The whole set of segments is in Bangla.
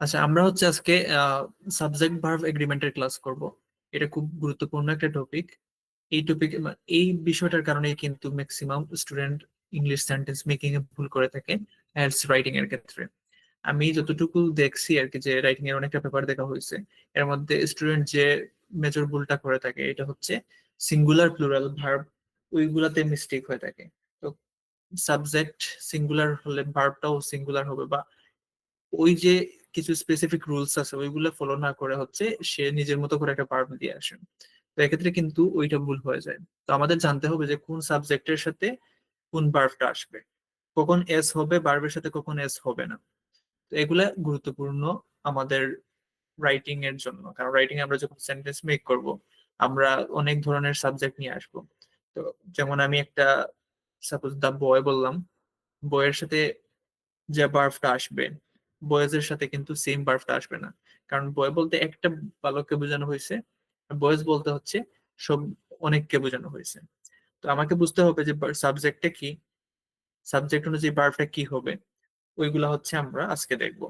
আচ্ছা, আমরা হচ্ছে আজকে সাবজেক্ট ভার্ব এগ্রিমেন্টের ক্লাস করব। এটা খুব গুরুত্বপূর্ণ একটা টপিক। এই টপিক, এই বিষয়টার কারণে কিন্তু maximum student English sentence making এ ভুল করে থাকে আইএলটিএস রাইটিং এর ক্ষেত্রে। আমি যতটুকু দেখছি আর কি, যে রাইটিং এর অনেকটা পেপার দেখা হয়েছে, এর মধ্যে স্টুডেন্ট যে মেজর ভুলটা করে থাকে এটা হচ্ছে সিঙ্গুলার প্লুরাল ভার্ব, ওইগুলাতে মিস্টেক হয়ে থাকে। তো সাবজেক্ট সিঙ্গুলার হলে ভার্বটাও সিঙ্গুলার হবে, বা ওই যে কিছু স্পেসিফিক রুলস আছে ওইগুলো ফলো না করে হচ্ছে সে নিজের মতো করে একটা ভার্ব দিয়ে আসে। তো এক্ষেত্রে কিন্তু ওইটা ভুল হয়ে যায়। তো আমাদের জানতে হবে যে কোন সাবজেক্টের সাথে কোন ভার্বটা আসবে, কখন এস হবে ভার্বের সাথে, কখন এস হবে না। তো এগুলা গুরুত্বপূর্ণ আমাদের রাইটিং এর জন্য, কারণ রাইটিং আমরা যখন সেন্টেন্স মেক করব আমরা অনেক ধরনের সাবজেক্ট নিয়ে আসবো। তো যেমন আমি একটা সাপোজ দা বয় বললাম, বয়ের সাথে যে বার্ফটা আসবে বয়েজ এর সাথে কিন্তু সেম বার্ফটা আসবে না। কারণ বয় বলতে একটা বালককে বোঝানো হয়েছে, বয়েজ বলতে হচ্ছে সব অনেককে বোঝানো হয়েছে। তো আমাকে বুঝতে হবে যে সাবজেক্টটা কি, সাবজেক্ট অনুযায়ী বার্ফটা কি হবে, ওইগুলা হচ্ছে আমরা আজকে দেখবো।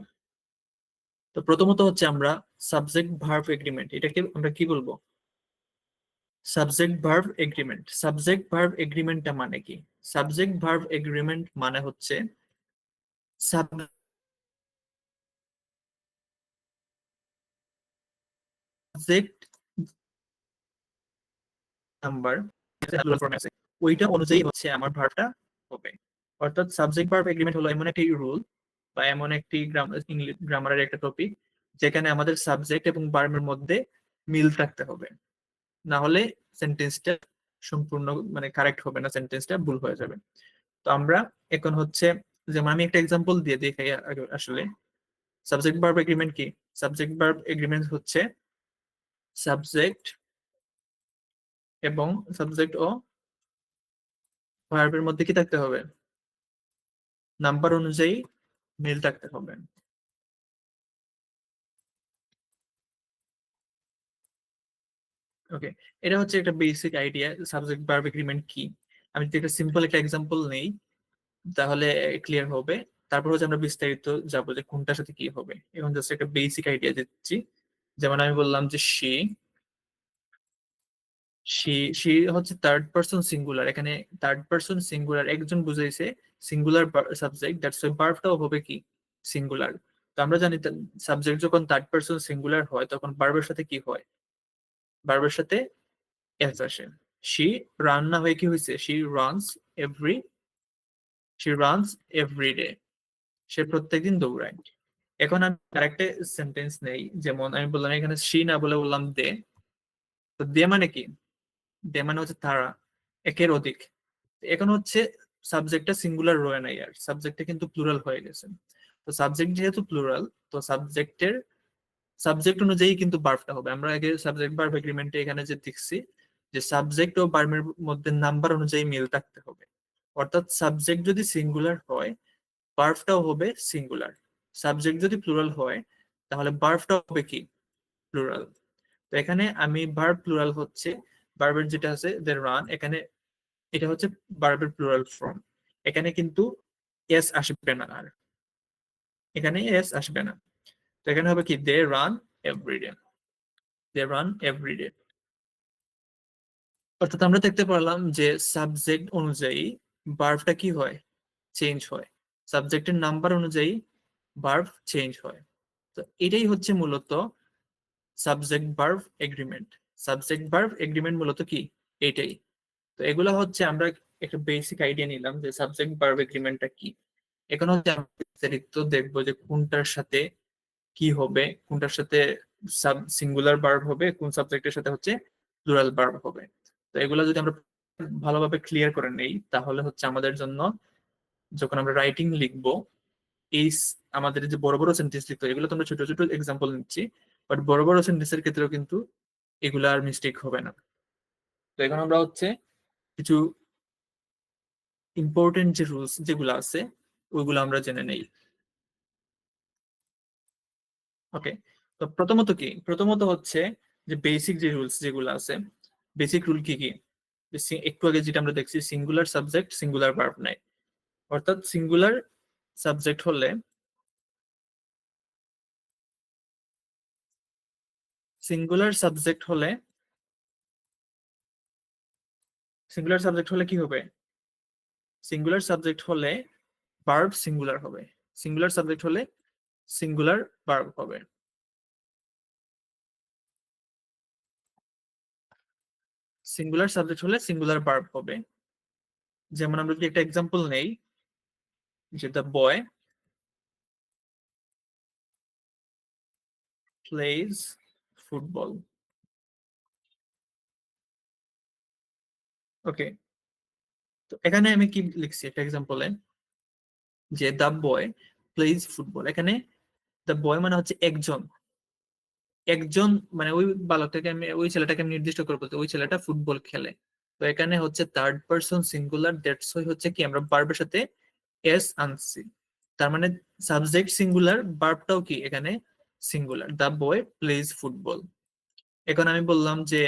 তো প্রথমত হচ্ছে আমরা সাবজেক্ট ভার্ব এগ্রিমেন্ট, এটাকে আমরা কি বলবো? Subject verb agreement. Subject verb এগ্রিমেন্টটা মানে কি? সাবজেক্ট ভার্ব এগ্রিমেন্ট মানে হচ্ছে সাবজেক্ট নাম্বার ওইটা অনুযায়ী হচ্ছে আমার ভার্বটা হবে। অর্থাৎ সাবজেক্ট ভার্ব এগ্রিমেন্ট হলো এমন একটি রুল বা এমন একটি গ্রামারের একটা টপিক যেখানে আমাদের সাবজেক্ট এবং ভার্বের মধ্যে মিল থাকতে হবে, না হলে সেন্টেন্সটা সম্পূর্ণ মানে কারেক্ট হবে না, সেন্টেন্সটা ভুল হয়ে যাবে। তো আমরা এখন হচ্ছে, যেমন আমি একটা এক্সাম্পল দিয়ে দেখাই আসলে সাবজেক্ট ভার্ব এগ্রিমেন্ট কি। সাবজেক্ট ভার্ব এগ্রিমেন্ট হচ্ছে সাবজেক্ট এবং সাবজেক্ট ও ভার্বের মধ্যে কি থাকতে হবে? নাম্বার অনুযায়ী মিল থাকতে হবে। ওকে, এটা হচ্ছে একটা basic idea subject verb agreement কি। আমি যদি একটা সিম্পল একটা এক্সাম্পল নেই তাহলে ক্লিয়ার হবে। তারপর হচ্ছে আমরা বিস্তারিত যাবো যে কোনটার সাথে কি হবে। এখন জাস্ট একটা বেসিক আইডিয়া দিচ্ছি। যেমন আমি বললাম যে সি সি হচ্ছে থার্ড পারসন সিঙ্গুলার। এখানে থার্ড পারসন সিঙ্গুলার একজন বুঝাইছে, সিঙ্গুলার সাবজেক্ট, দ্যাটস ওয়াই ভার্বটাও হবে কি সিঙ্গুলার। তো আমরা জানি সাবজেক্ট যখন থার্ড পারসন সিঙ্গুলার হয় তখন ভার্বের সাথে কি হয়? ভার্বের সাথে এস আসে। শি রান না হয়ে কি হয়েছে? Every she runs every day. সে প্রত্যেকদিন দৌড়ায়। এখন আমি আরেকটা সেন্টেন্স নেই, যেমন আমি বললাম এখানে শি না বলে বললাম দে। তো দে মানে কি? দে মানে হচ্ছে তারা, একের অধিক। এখন হচ্ছে সাবজেক্টটা সিঙ্গুলার রয়ে নাই, আর সাবজেক্টটা কিন্তু প্লুরাল হয়ে গেছে। তো সাবজেক্ট যেহেতু প্লুরাল, তো সাবজেক্ট অনুযায়ী কিন্তু ভার্বটা হবে। আমরা আগে সাবজেক্ট ভার্ব এগ্রিমেন্টে এখানে যে দেখছি যে সাবজেক্ট ও ভার্বের মধ্যে নাম্বার অনুযায়ী মিল থাকতে হবে। অর্থাৎ সাবজেক্ট যদি সিঙ্গুলার হয় ভার্বটাও হবে সিঙ্গুলার, সাবজেক্ট যদি প্লুরাল হয় তাহলে ভার্বটা হবে কি প্লুরাল। তো এখানে আমি ভার্ব প্লুরাল হচ্ছে ভার্বের যেটা আছে দে রান, এখানে এটা হচ্ছে ভার্বের প্লুরাল ফর্ম। এখানে কিন্তু এস আসবে না, আর এখানে এস আসবে না। তো এখানে হবে কি they run every day, they run every day. অর্থাৎ আমরা দেখতে পারলাম যে সাবজেক্ট অনুযায়ী ভার্বটা কি হয়? চেঞ্জ হয়। সাবজেক্টের নাম্বার অনুযায়ী ভার্ব চেঞ্জ হয়। তো এটাই হচ্ছে মূলত subject verb agreement. Subject verb agreement মূলত কি এটাই। তো এগুলো হচ্ছে আমরা একটা বেসিক আইডিয়া নিলাম যে সাবজেক্ট ভার্ব এগ্রিমেন্টটা কি। এখন হচ্ছে আমরা বিস্তারিত দেখবো যে কোনটার সাথে কি হবে, কোনটার সাথে সাব সিঙ্গুলার ভার্ব হবে, কোন সাবজেক্টের সাথে হচ্ছে প্লুরাল ভার্ব হবে। তো এগুলো যদি আমরা ভালোভাবে ক্লিয়ার করে নেই তাহলে হচ্ছে আমাদের জন্য যখন আমরা রাইটিং লিখবো, এই আমাদের যে বড় বড় সেন্টেন্স লিখতে হয়, এগুলো তো আমরা ছোট ছোট এক্সাম্পল নিচ্ছি, বাট বড় বড় সেন্টেন্সের ক্ষেত্রেও কিন্তু এগুলো আর মিস্টেক হবে না। তো এখন আমরা হচ্ছে কিছু ইম্পর্টেন্ট যে রুলস যেগুলো আছে ওইগুলো আমরা জেনে নেই। ওকে, তো প্রথমত কি, প্রথমত হচ্ছে যে বেসিক যে রুলস যেগুলো আছে, বেসিক রুল কি কি? একটু আগে যেটা আমরা দেখছি সিঙ্গুলার সাবজেক্ট সিঙ্গুলার ভার্ব নাই। অর্থাৎ সিঙ্গুলার সাবজেক্ট হলে সিঙ্গুলার সাবজেক্ট হলে সিঙ্গুলার সাবজেক্ট হলে কি হবে? সিঙ্গুলার সাবজেক্ট হলে ভার্ব সিঙ্গুলার হবে। সিঙ্গুলার সাবজেক্ট হলে সিঙ্গুলার ভার্ব হবে। সিঙ্গুলার সাবজেক্ট হলে সিঙ্গুলার ভার্ব হবে। যেমন আমরা যদি একটা এক্সাম্পল নেই, যে দ্য বয় প্লেজ ফুটবল। ওকে, তো এখানে আমি কি লিখছি একটা এক্সাম্পলে, যে দ্য বয় প্লেজ ফুটবল। এখানে দ্য বয় মানে হচ্ছে একজন, একজন মানে ওই বালকটাকে আমি, ওই ছেলেটাকে আমি নির্দিষ্ট করে বলতে, ওই ছেলেটা ফুটবল খেলে। তো এখানে হচ্ছে third person singular, that's Y হচ্ছে কি আমরা ভার্বের সাথে এস আনছি। তার মানে সাবজেক্ট সিঙ্গুলার, ভার্বটাও কি এখানে singular, the boy plays football. এখন আমি বললাম যে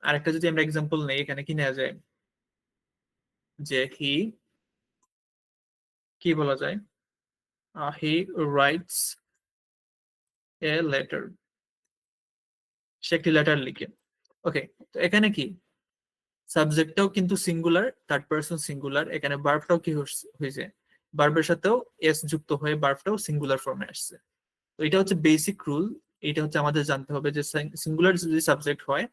আরেকটা যদি আমরা এক্সাম্পল নেই, এখানে কি নেওয়া যায়, যে কি বলা যায়, হি রাইটস এ লেটার, সে একটি লেটার লিখে। ওকে, তো এখানে কি সাবজেক্টটাও কিন্তু সিঙ্গুলার, থার্ড পারসন সিঙ্গুলার, এখানে ভার্বটাও কি হয়েছে, ভার্বের সাথেও এস যুক্ত হয়ে ভার্বটাও সিঙ্গুলার ফর্মে আসছে। তো এটা হচ্ছে বেসিক রুল। এটা হচ্ছে আমাদের জানতে হবে যে সিঙ্গুলার যদি সাবজেক্ট হয়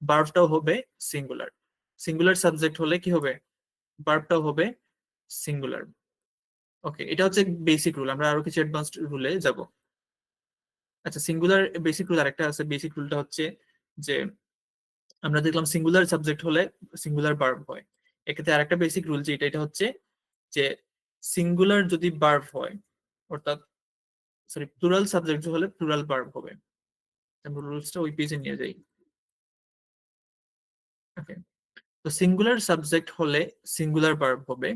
ভার্বটাও হবে সিঙ্গুলার, সিঙ্গুলার সাবজেক্ট হলে কি হবে, ভার্বটাও হবে সিঙ্গুলার। ওকে, এটা হচ্ছে বেসিক রুল। আমরা আরো কিছু অ্যাডভান্সড রুলে যাব। আচ্ছা, সিঙ্গুলার বেসিক রুল আরেকটা আছে। বেসিক রুলটা হচ্ছে যে আমরা দেখলাম সিঙ্গুলার সাবজেক্ট হলে সিঙ্গুলার ভার্ব হয়। এক্ষেত্রে আরেকটা বেসিক রুল যেটা, এটা হচ্ছে যে সিঙ্গুলার যদি ভার্ব হয়, অর্থাৎ সরি প্লুরাল সাবজেক্ট হলে প্লুরাল ভার্ব হবে। আমরা রুলসটা ওই পেজে নিয়ে যাই। ওকে, তো সিঙ্গুলার সাবজেক্ট হলে সিঙ্গুলার ভার্ব হবে,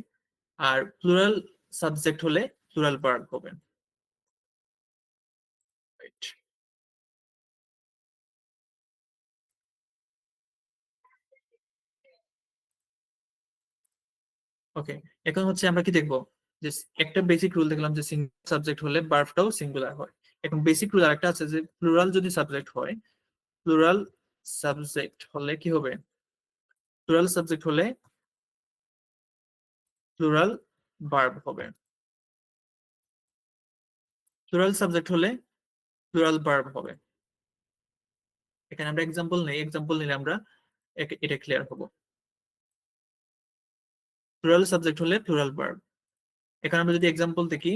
আর প্লুরাল সাবজেক্ট হলে প্লুরাল ভার্ব হবে। রাইট। ওকে, এখন হচ্ছে আমরা কি দেখবো, যে একটা বেসিক রুল দেখলাম যে সিঙ্গুলার সাবজেক্ট হলে ভার্বটাও সিঙ্গুলার হয়। এখন বেসিক রুল আরেকটা আছে যে প্লুরাল যদি সাবজেক্ট হয়, প্লুরাল সাবজেক্ট হলে কি হবে, প্লুরাল সাবজেক্ট হলে প্লুরাল ভার্ব হবে। প্লুরাল সাবজেক্ট হলে প্লুরাল ভার্ব হবে। এখানে আমরা এক্সাম্পল নেই, এক্সাম্পল নিলে আমরা এটা ক্লিয়ার হবো। প্লুরাল সাবজেক্ট হলে প্লুরাল ভার্ব। এখানে আমরা যদি এক্সাম্পল দেখি,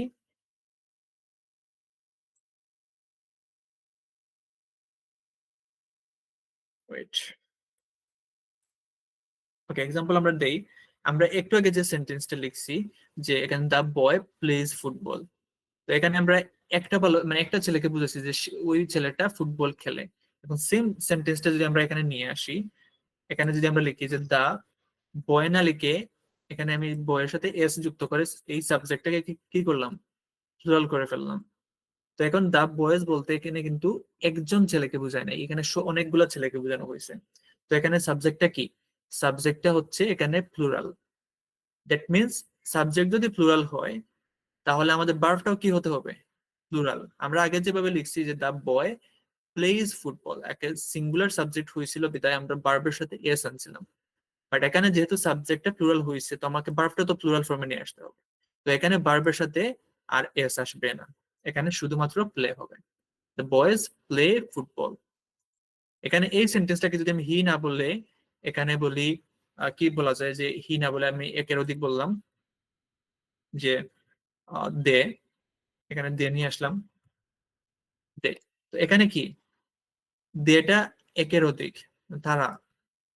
ওয়েট, ওকে এক্সাম্পল আমরা দেই। আমরা একটু আগে যে সেন্টেন্সটা লিখছি, যে এখানে দা বয় প্লেজ ফুটবল, তো এখানে আমরা একটা ভালো মানে একটা ছেলেকে বুঝেছি যে ওই ছেলেটা ফুটবল খেলে। এখন সেম সেন্টেন্সটা যদি আমরা এখানে নিয়ে আসি, এখানে যদি আমরা লিখি যে দা বয় না লিখে, এখানে আমি বয়ের সাথে এস যুক্ত করে এই সাবজেক্টটাকে কি করলাম, প্লুরাল করে ফেললাম। তো এখন দা বয়েজ বলতে এখানে কিন্তু একজন ছেলেকে বোঝায় না, এখানে অনেকগুলো ছেলেকে বোঝানো হয়েছে। তো এখানে সাবজেক্টটা কি, সাবজেক্টটা হচ্ছে এখানে প্লুরাল। দ্যাট মিনস সাবজেক্ট যদি প্লুরাল হয়, তাহলে আমাদের ভার্বটাও কি হতে হবে, প্লুরাল। আমরা আগে যেভাবে লিখছি যে দা বয় প্লেজ ফুটবল, একে সিঙ্গুলার সাবজেক্ট হয়েছিল বিদায় আমরা ভার্বের সাথে এস আনছিলাম। বাট এখানে যেহেতু সাবজেক্টটা প্লুরাল হয়েছে, তো আমাকে ভার্বটা তো প্লুরাল ফর্মে নিয়ে আসতে হবে। তো এখানে ভার্বের সাথে আর এস আসবে না, এখানে শুধুমাত্র প্লে হবে। The boys play football. এখানে এই সেন্টেন্সটাকে যদি আমি হি না বললে, এখানে বলি কি বলা যায়, যে হি না বলে আমি একের অধিক বললাম, যে দে, এখানে দে নিয়ে আসলাম, দে। তো এখানে কি, দেটা একের অধিক, তারা,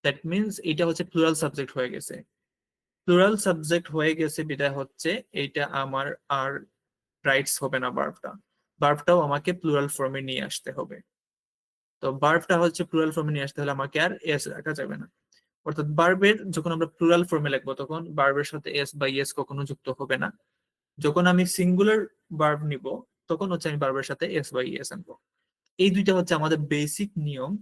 দ্যাট মিনস এটা হচ্ছে প্লুরাল সাবজেক্ট হয়ে গেছে। প্লুরাল সাবজেক্ট হয়ে গেছে বিদায় হচ্ছে এইটা আমার আর রাইটস হবে না ভার্বটা, ভার্বটাও আমাকে প্লুরাল ফর্মে নিয়ে আসতে হবে। তো ভার্বটা হচ্ছে প্লুরাল ফর্মে নিয়ে আসতে হলে আমাকে আর এস রাখা যাবে না। অর্থাৎ ভার্বের যখন আমরা প্লুরাল ফর্মে লিখবো, তখন ভার্বের সাথে এস বা ইএস কখনো যুক্ত হবে না। যখন আমি সিঙ্গুলার ভার্ব নিব, তখন হচ্ছে আমি ভার্বের সাথে এস বা ইএস আনবো। এই দুইটা হচ্ছে আমাদের বেসিক নিয়ম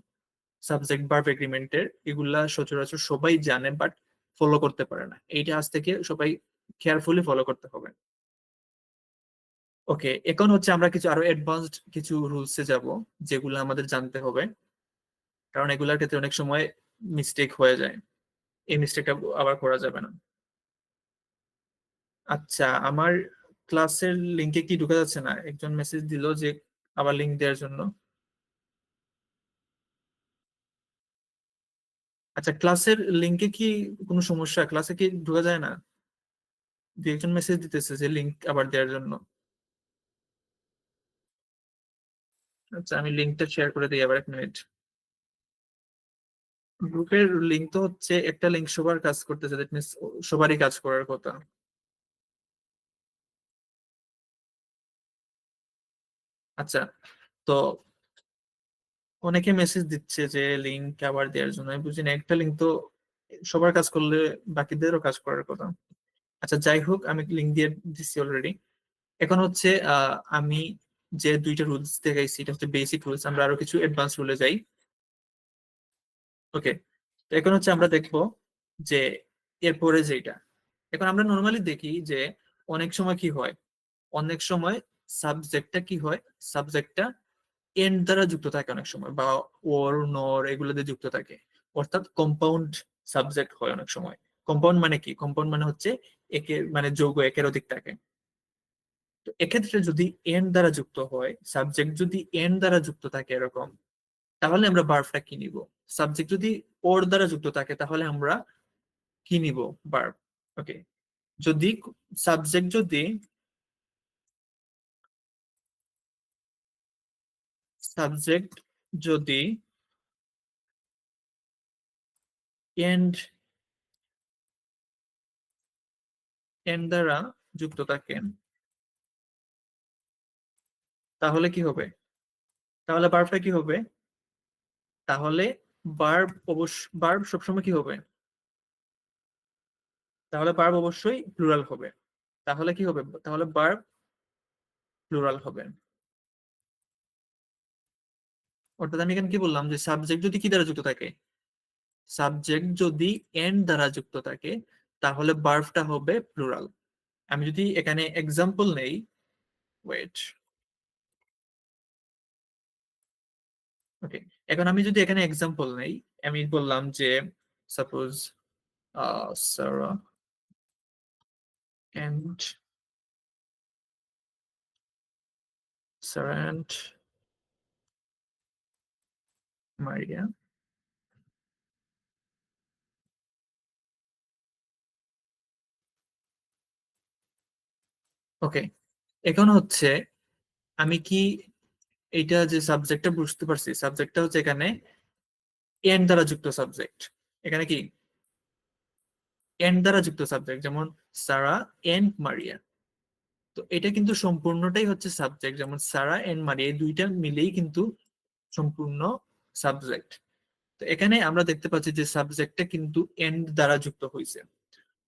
সাবজেক্ট ভার্ব এগ্রিমেন্টের। এগুলা সচরাচর সবাই জানে, বাট ফলো করতে পারে না। এইটা আজ থেকে সবাই কেয়ারফুলি ফলো করতে হবে। ওকে, এখন হচ্ছে আমরা কিছু আরো অ্যাডভান্সড কিছু রুলসে যাব, যেগুলো আমাদের জানতে হবে। কারণ এগুলোর ক্ষেত্রে অনেক সময় মিস্টেক হয়ে যায়, এই মিস্টেকটা আবার করা যাবে না। আচ্ছা, আমার ক্লাসের লিংকে কি ঢুকা যাচ্ছে না? একজন মেসেজ দিল যে আবার লিংক দেওয়ার জন্য। আচ্ছা, ক্লাসের লিংকে কি কোনো সমস্যা? ক্লাসে কি ঢোকা যায় না? দু একজন মেসেজ দিতেছে যে লিংক আবার দেওয়ার জন্য। আচ্ছা, আমি লিংকটা শেয়ার করে দিই আবার, 1 মিনিট। গ্রুপের লিংক তো হচ্ছে একটা লিংক সবার কাজ করতেছে, দ্যাট মিনস সবারই কাজ করার কথা। আচ্ছা, তো অনেকে মেসেজ দিচ্ছে যে লিংক আবার দেওয়ার জন্য। আমি বুঝি না, একটা লিংক তো সবার কাজ করলে বাকিদেরও কাজ করার কথা। আচ্ছা, যাই হোক, আমি লিংক দিয়ে দিচ্ছি অলরেডি। এখন হচ্ছে আমি যে 2টা রুলস দেখাইছি এটা হচ্ছে বেসিক রুলস, আমরা আরো কিছু অ্যাডভান্স রুলে যাই। ওকে, তো এখন হচ্ছে আমরা দেখবো যে এরপরে যেটা, এখন আমরা নর্মালি দেখি যে অনেক সময় কি হয়, অনেক সময় সাবজেক্টটা কি হয়, সাবজেক্টটা এন্ড দ্বারা যুক্ত থাকে অনেক সময়, বা ওর নর এগুলো দিয়ে যুক্ত থাকে, অর্থাৎ কম্পাউন্ড সাবজেক্ট হয় অনেক সময়। কম্পাউন্ড মানে কি? কম্পাউন্ড মানে হচ্ছে একে মানে যৌগ একের অধিক থাকে। তো এক্ষেত্রে যদি এন্ড দ্বারা যুক্ত হয়, সাবজেক্ট যদি এন্ড দ্বারা যুক্ত থাকে এরকম, তাহলে আমরা ভার্বটা কি নিব? সাবজেক্ট যদি ওর দ্বারা যুক্ত থাকে তাহলে আমরা কি নিব? ভার্ব। ওকে, যদি সাবজেক্ট যদি সাবজেক্ট যদি এন্ড এন্ড দ্বারা যুক্ত থাকে তাহলে কি হবে? তাহলে ভার্বটা কি হবে? তাহলে ভার্ব সবসময় কি হবে? তাহলে ভার্ব অবশ্যই প্লুরাল হবে। তাহলে কি হবে? তাহলে ভার্ব প্লুরাল হবে। অর্থাৎ আমি এখানে কি বললাম, যে সাবজেক্ট যদি কি দ্বারা যুক্ত থাকে, সাবজেক্ট যদি এন্ড দ্বারা যুক্ত থাকে তাহলে ভার্বটা হবে প্লুরাল। আমি যদি এখানে এক্সাম্পল নেই, ওয়েট, ওকে, এখন আমি যদি এখানে এক্সাম্পল নেই, আমি বললাম যে suppose Sarah and Sarah and Maria. Okay, এখন হচ্ছে আমি কি এইটা যে সাবজেক্টটা বুঝতে পারছি, সাবজেক্টটা হচ্ছে এখানে এন্ড দ্বারা যুক্ত সাবজেক্ট। এখানে কি এন্ড দ্বারা যুক্ত সাবজেক্ট, যেমন সারা এন্ড মারিয়া। তো এটা কিন্তু সম্পূর্ণটাই হচ্ছে সাবজেক্ট, যেমন সারা এন্ড মারিয়া এই দুইটা মিলেই কিন্তু সম্পূর্ণ সাবজেক্ট। তো এখানে আমরা দেখতে পাচ্ছি যে সাবজেক্টটা কিন্তু এন্ড দ্বারা যুক্ত হয়েছে।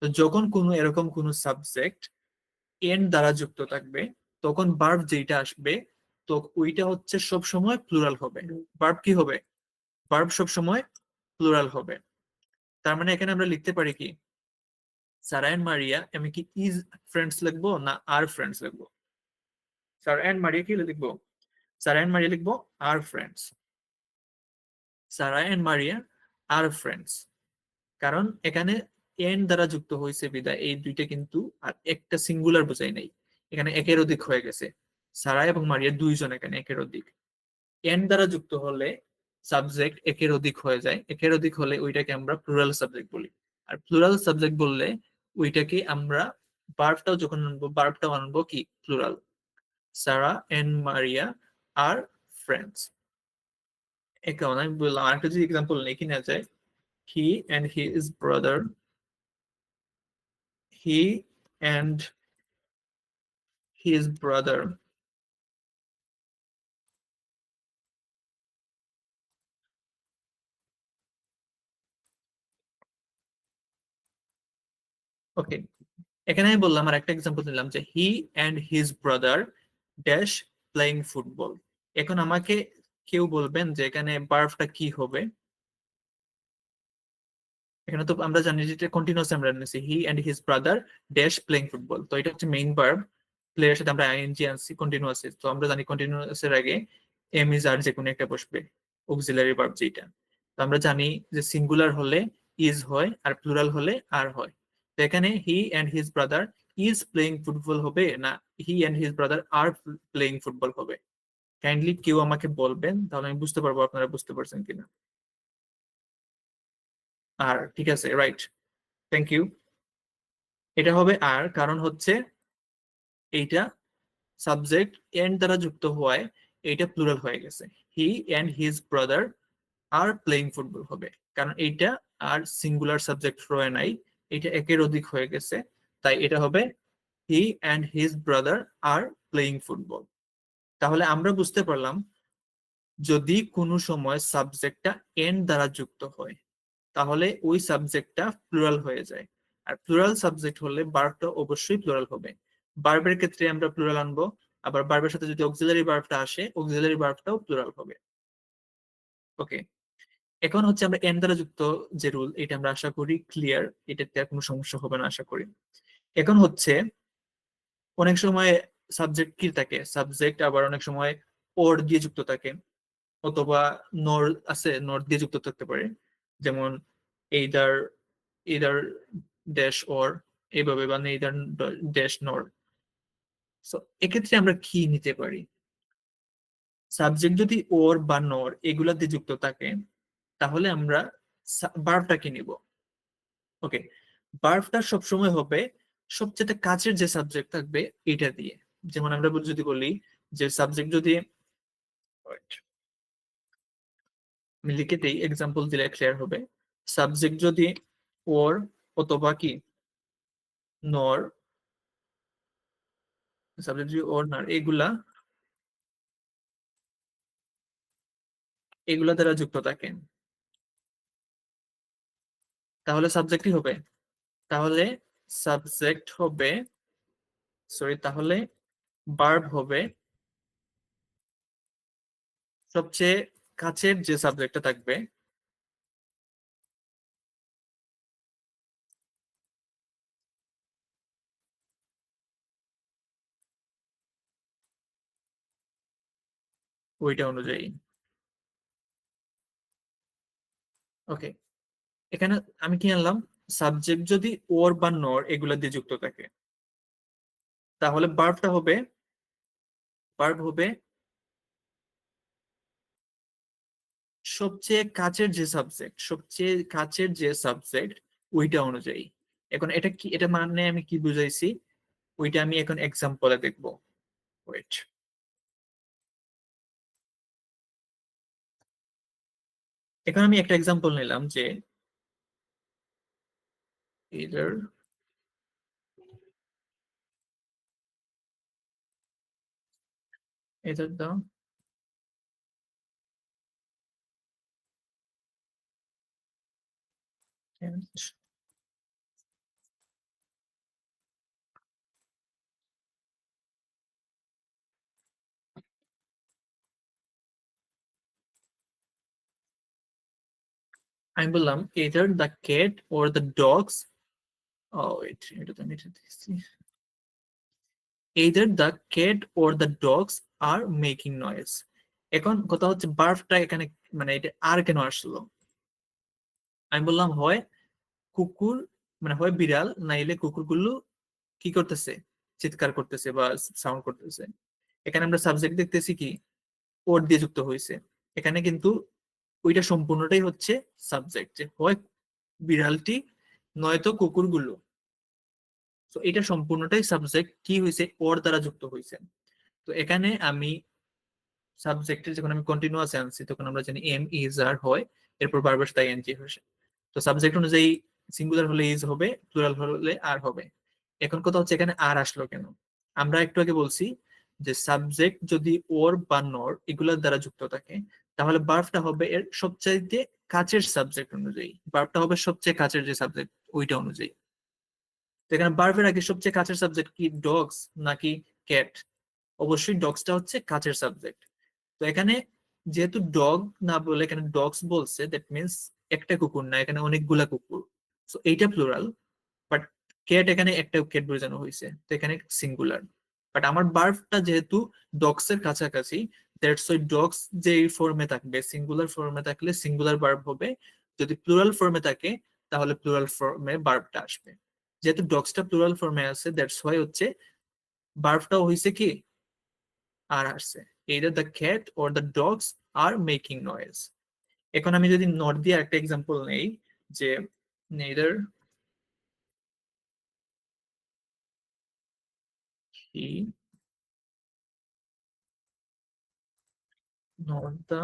তো যখন কোনো এরকম কোনো সাবজেক্ট এন্ড দ্বারা যুক্ত থাকবে, তখন ভার্ব যেটা আসবে, তো ওইটা হচ্ছে সব সময় প্লুরাল হবে। ভার্ব কি হবে? ভার্ব সব সময় প্লুরাল হবে। তার মানে এখানে আমরা লিখতে পারি কি, সারা এন্ড মারিয়া, আমি কি ইজ ফ্রেন্ডস লিখবো না আর ফ্রেন্ডস লিখবো? সারা এন্ড মারিয়া কি লিখবো? সারা এন্ড মারিয়া লিখবো are friends. Sarah and Maria are friends, কারণ এখানে এন্ড দ্বারা যুক্ত হয়েছে বিদায় এই দুইটা কিন্তু আর একটা সিঙ্গুলার বোঝাই নাই, এখানে একের অধিক হয়ে গেছে। সারা এবং মারিয়া দুইজন এখানে একের অধিক। এন্ড দ্বারা যুক্ত হলে সাবজেক্ট একের অধিক হয়ে যায়, একের অধিক হলে ওইটাকে আমরা প্লুরাল সাবজেক্ট বলি। আর প্লুরাল সাবজেক্ট বললে ওইটাকে আমরা ভার্বটাও যখন আনবো, ভার্বটাও আনবো কি plural. Sarah and Maria are friends. এখন আমি বললাম আরেকটা যদি এক্সাম্পল নেই, কি না যায়, he and his brother, he and his brother. Okay, এখানে আমি বললাম আর একটা এক্সাম্পল দিলাম যে he and his brother dash playing football. এখন আমাকে কেউ বলবেন যে এখানে ভার্বটা কি হবে? এখানে তো আমরা জানি যে কন্টিনিউয়াস আমরা নিয়েছি, he and his brother dash playing football, তো এটা হচ্ছে মেইন ভার্ব। প্লে এর সাথে আমরা আইএনজি আনছি কন্টিনিউয়াস, তো আমরা জানি কন্টিনিউয়াস এর আগে এম ইজ আর যে কোনো একটা বসবে, অক্সিলারি ভার্ব যেটা। তো আমরা জানি যে সিঙ্গুলার হলে ইজ হয় আর প্লুরাল হলে আর হয়। তো এখানে he and his brother is playing football হবে না he and his brother are playing football হবে? কাইন্ডলি কেউ আমাকে বলবেন, তাহলে আমি বুঝতে পারবো আপনারা বুঝতে পারছেন কিনা। আর ঠিক আছে, রাইট, থ্যাংক ইউ। এটা হবে আর, কারণ হচ্ছে এইটা সাবজেক্ট এন্ড দ্বারা যুক্ত হওয়ায় এইটা প্লুরাল হয়ে গেছে। He and his brother are playing football হবে, কারণ এইটা আর সিঙ্গুলার সাবজেক্ট রয়ে নাই, এটা একের অধিক হয়ে গেছে, তাই এটা হবে he and his brother are playing football. তাহলে আমরা বুঝতে পারলাম যদি কোনো সময় সাবজেক্টটা এন্ড দ্বারা যুক্ত হয় তাহলে ওই সাবজেক্টটা প্লুরাল হয়ে যায়, আর প্লুরাল সাবজেক্ট হলে ভার্বটা অবশ্যই প্লুরাল হবে। ভার্বের ক্ষেত্রে আমরা প্লুরাল আনবো, আবার ভার্বের সাথে যদি অক্সিলারি ভার্বটা আসে অক্সিলারি ভার্বটাও প্লুরাল হবে। ওকে, এখন হচ্ছে আমরা এন্ড দ্বারা যুক্ত যে রুল, এটা আমরা আশা করি ক্লিয়ার, এটাতে আর কোনো সমস্যা হবে না আশা করি। এখন হচ্ছে অনেক সময় সাবজেক্ট কি থাকে, সাবজেক্ট আবার অনেক সময় ওর দিয়ে যুক্ত থাকে, অথবা নর আছে, নর দিয়ে যুক্ত থাকতে পারে, যেমন এইদার either ড্যাশ অর, এইভাবে, বা নেইদার ড্যাশ নর। সো এক্ষেত্রে আমরা কি নিতে পারি, সাবজেক্ট যদি ওর বা নর এগুলা দিয়ে যুক্ত থাকে তাহলে আমরা ভার্বটা কি নিব? ওকে, ভার্বটা সবসময় হবে সবচেয়ে কাছের যে সাবজেক্ট থাকবে এটা দিয়ে। যেমন আমরা যদি বলি যে সাবজেক্ট যদি, wait, আমি লিখে দিই, এক্সাম্পল দিলে ক্লিয়ার হবে। সাবজেক্ট যদি ওর অথবা কি নর, সাবজেক্ট যদি ওর নর এগুলা এগুলা দ্বারা যুক্ত থাকে তাহলে সাবজেক্টই হবে। তাহলে সাবজেক্ট হবে, সরি, তাহলে ভার্ব হবে সবচেয়ে কাছের যে সাবজেক্টটা থাকবে ওইটা অনুযায়ী। ওকে, এখানে আমি কি আনলাম, সাবজেক্ট যদি ওর বা নর এগুলা দিয়ে যুক্ত থাকে তাহলে ভার্ব হবে সবচেয়ে কাছের যে সাবজেক্ট ওইটা অনুযায়ী। এখন এটা কি, এটা মানে আমি কি বুঝাইছি ওইটা আমি এখন এক্সাম্পলে দেখবো। ওয়েট, এখন আমি একটা এক্সাম্পল নিলাম যে either, either the, and আমি বললাম either the cat or the dogs, wait, এটা তো আমি এটা দিচ্ছি, either the cat or the dogs are making noise। এখন কথা হচ্ছে বার্বটা এখানে মানে এটা আর কেন আসলো, আমি বললাম হয় কুকুর, মানে হয় বিড়াল নাইলে কুকুরগুলো কি করতেছে, চিৎকার করতেছে বা সাউন্ড করতেছে। এখানে আমরা সাবজেক্ট দেখতেছি কি ওর দিয়ে যুক্ত হয়েছে, এখানে কিন্তু ওইটা সম্পূর্ণটাই হচ্ছে সাবজেক্ট, যে হয় বিড়ালটি নয়তো কুকুরগুলো। তো এটা সম্পূর্ণটাই সাবজেক্ট কি হয়েছে, ওর দ্বারা যুক্ত হয়েছে। তো এখানে আমি সাবজেক্টের যখন আমি কন্টিনিউয়াস আনছি তখন আমরা জানি এম ইজ আর হয়, এরপর বারবার তাই এনজি হয়েছে। তো সাবজেক্ট অনুযায়ী সিঙ্গুলার হলে ইজ হবে, প্লুরাল হলে আর হবে। এখন কথা হচ্ছে এখানে আর আসলো কেন, আমরা একটু আগে বলছি যে সাবজেক্ট যদি ওর বা নর এগুলোর দ্বারা যুক্ত থাকে তাহলে ভার্বটা হবে এর সবচাইতে কাছের সাবজেক্ট অনুযায়ী, ভার্বটা হবে সবচেয়ে কাছের যে সাবজেক্ট ওইটা অনুযায়ী। তো এখানে ভার্বের আগে সবচেয়ে কাছের সাবজেক্ট কি ডগস নাকি ক্যাট? অবশ্যই ডগসটা হচ্ছে কাছের সাবজেক্ট। তো এখানে যেহেতু ডগ না বলে এখানে ডগস বলছে, দ্যাট মিনস একটা কুকুর না, এখানে অনেকগুলা কুকুর, তো এইটা প্লুরাল। বাট ক্যাট, এখানে একটা ক্যাট বোঝানো হয়েছে, তো এখানে সিঙ্গুলার। বাট আমার বার্বটা যেহেতু ডগস এর কাছাকাছি দ্যাটস ওয়াই ডগস যে ফর্মে থাকবে, সিঙ্গুলার ফর্মে থাকলে সিঙ্গুলার ভার্ব হবে, যদি প্লুরাল ফর্মে থাকে তাহলে প্লুরাল ফর্মে ভার্বটা আসবে। যেহেতু ডগসটা প্লুরাল ফর্মে আছে, দ্যাটস ওয়াই হচ্ছে ভার্বটাও হইছে কি আর আসছে। either the cat or the dogs are making noise. এখন আমি যদি নট দিয়ে একটা এক্সাম্পল নেই, যে neither he nor the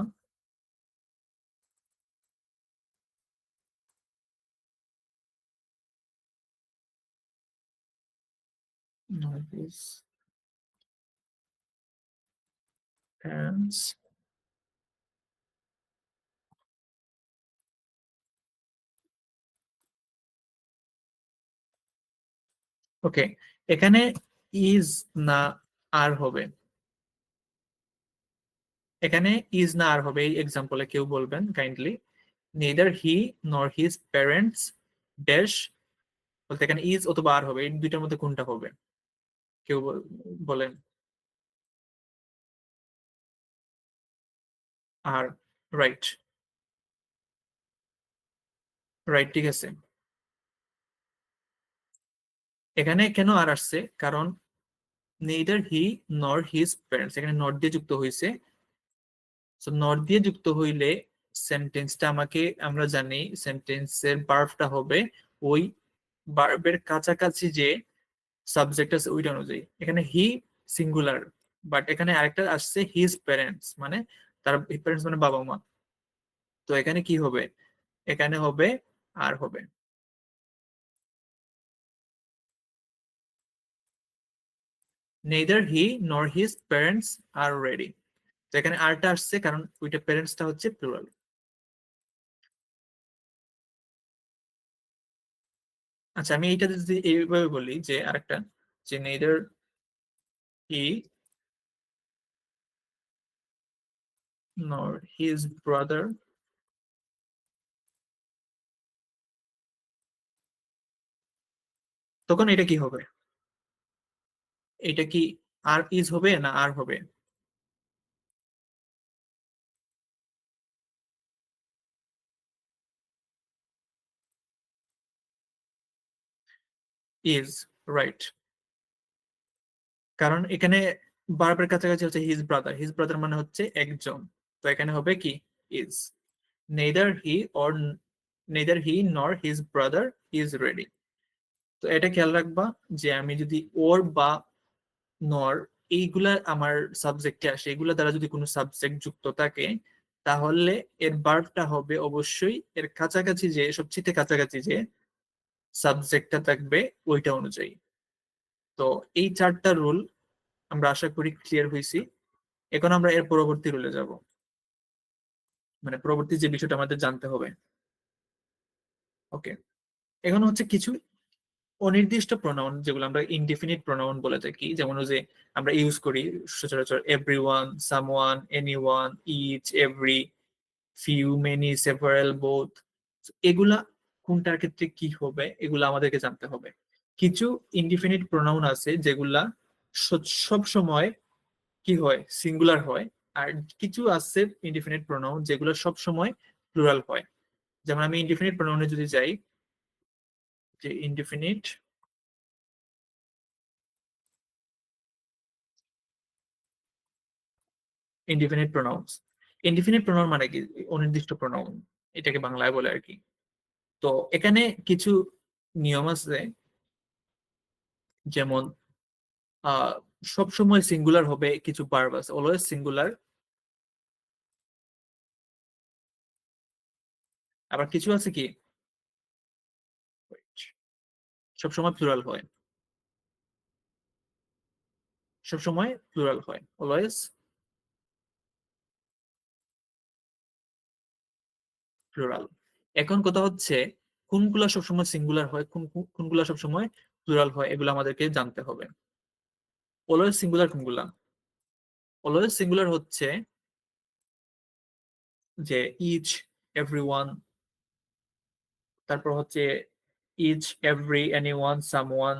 nor his parents ওকে, এখানে ইজ না আর হবে, এখানে ইজ না আর হবে, এই এক্সাম্পলে কেউ বলবেন কাইন্ডলি নেইদার হি নর হিজ প্যারেন্টস ড্যাশ, বলতে এখানে ইজ অথবা আর হবে, এই দুইটার মধ্যে কোনটা হবে কেউ বলেন। আর, রাইট, রাইট, ঠিক আছে। এখানে কেন আর আসছে, কারণ নেইদার হি নর হিজ প্যারেন্টস এখানে নট দিয়ে যুক্ত হয়েছে। সো নট দিয়ে যুক্ত হইলে সেন্টেন্সটা আমাকে, আমরা জানি সেন্টেন্সের ভার্বটা হবে ওই ভার্বের কাছাকাছি যে সাবজেক্ট আছে ওইটা অনুযায়ী। এখানে হি সিঙ্গুলার, বাট এখানে আরেকটা আসছে হিজ প্যারেন্টস, মানে তার প্যারেন্টস মানে বাবা মা। তো এখানে কি হবে, এখানে হবে আর হবে। নেইদার হি নর হিজ প্যারেন্টস আর রেডি। তো এখানে আরটা আসছে কারণ ওইটা প্যারেন্টসটা হচ্ছে প্লুরাল। আচ্ছা, আমি এইটা যদি এইভাবে বলি যে আরেকটা, যে নেইদার হি nor his brother তখন এটা কি হবে, এটা কি আর ইজ হবে না আর হবে? Is, right. কারণ এখানে বারবার কাছাকাছি হচ্ছে হিজ ব্রাদার, হিজ ব্রাদার মানে হচ্ছে একজন, তো এখানে হবে কি is. Neither he or neither হি নর হিজ ব্রাদার ইজ রেডি। তো এটা খেয়াল রাখবা যে আমি যদি ওর বা নর এইগুলা আমার সাবজেক্টে আসে, এগুলা দ্বারা যদি কোনো সাবজেক্ট যুক্ত থাকে তাহলে এর ভার্বটা হবে অবশ্যই এর কাছাকাছি, যে সবচেয়ে কাছাকাছি যে সাবজেক্টটা থাকবে ওইটা অনুযায়ী। তো এই চারটা রুল আমরা আশা করি ক্লিয়ার হয়েছি। এখন আমরা এর পরবর্তী রুলে যাব, মানে পরবর্তী যে বিষয়টা আমাদের জানতে হবে। ওকে, এখন হচ্ছে কিছু অনির্দিষ্ট প্রোনাউন যেগুলো আমরা ইনডিফিনিট প্রোনাউন বলে থাকি, যেমন ওই যে আমরা ইউজ করি সচরাচর everyone, someone, anyone, each, every, few, many, several, both. এগুলা কোনটার ক্ষেত্রে কি হবে এগুলা আমাদেরকে জানতে হবে। কিছু ইনডিফিনিট প্রোনাউন আছে যেগুলা সব সময় কি হয় সিঙ্গুলার হয়, আর কিছু আছে ইনডিফিনিট প্রোনাউন যেগুলো সব সময় প্লুরাল হয়। যেমন আমি ইনডিফিনিট প্রোনাউনে যদি যাই, যে indefinite indefinite pronounce, indefinite pronoun মানে কি অনির্দিষ্ট প্রোনাউন, এটাকে বাংলায় বলে আর কি। তো এখানে কিছু নিয়ম আছে, যেমন আহ সব সময় সিঙ্গুলার হবে, কিছু ভার্ব আছে অলওয়েজ সিঙ্গুলার, আবার কিছু আছে কি সব সময় প্লুরাল হয়, সব সময় প্লুরাল হয় অলওয়েজ প্লুরাল। এখন কথা হচ্ছে কোনগুলা সবসময় সিঙ্গুলার হয়, কোনগুলা সবসময় প্লুরাল হয় এগুলো আমাদেরকে জানতে হবে। অলওয়েজ সিঙ্গুলার কোনগুলা, অলওয়েজ সিঙ্গুলার হচ্ছে যে ইচ, এভরিওয়ান, তারপর হচ্ছে ইচ, এভরি, এনিওয়ান, সামওয়ান,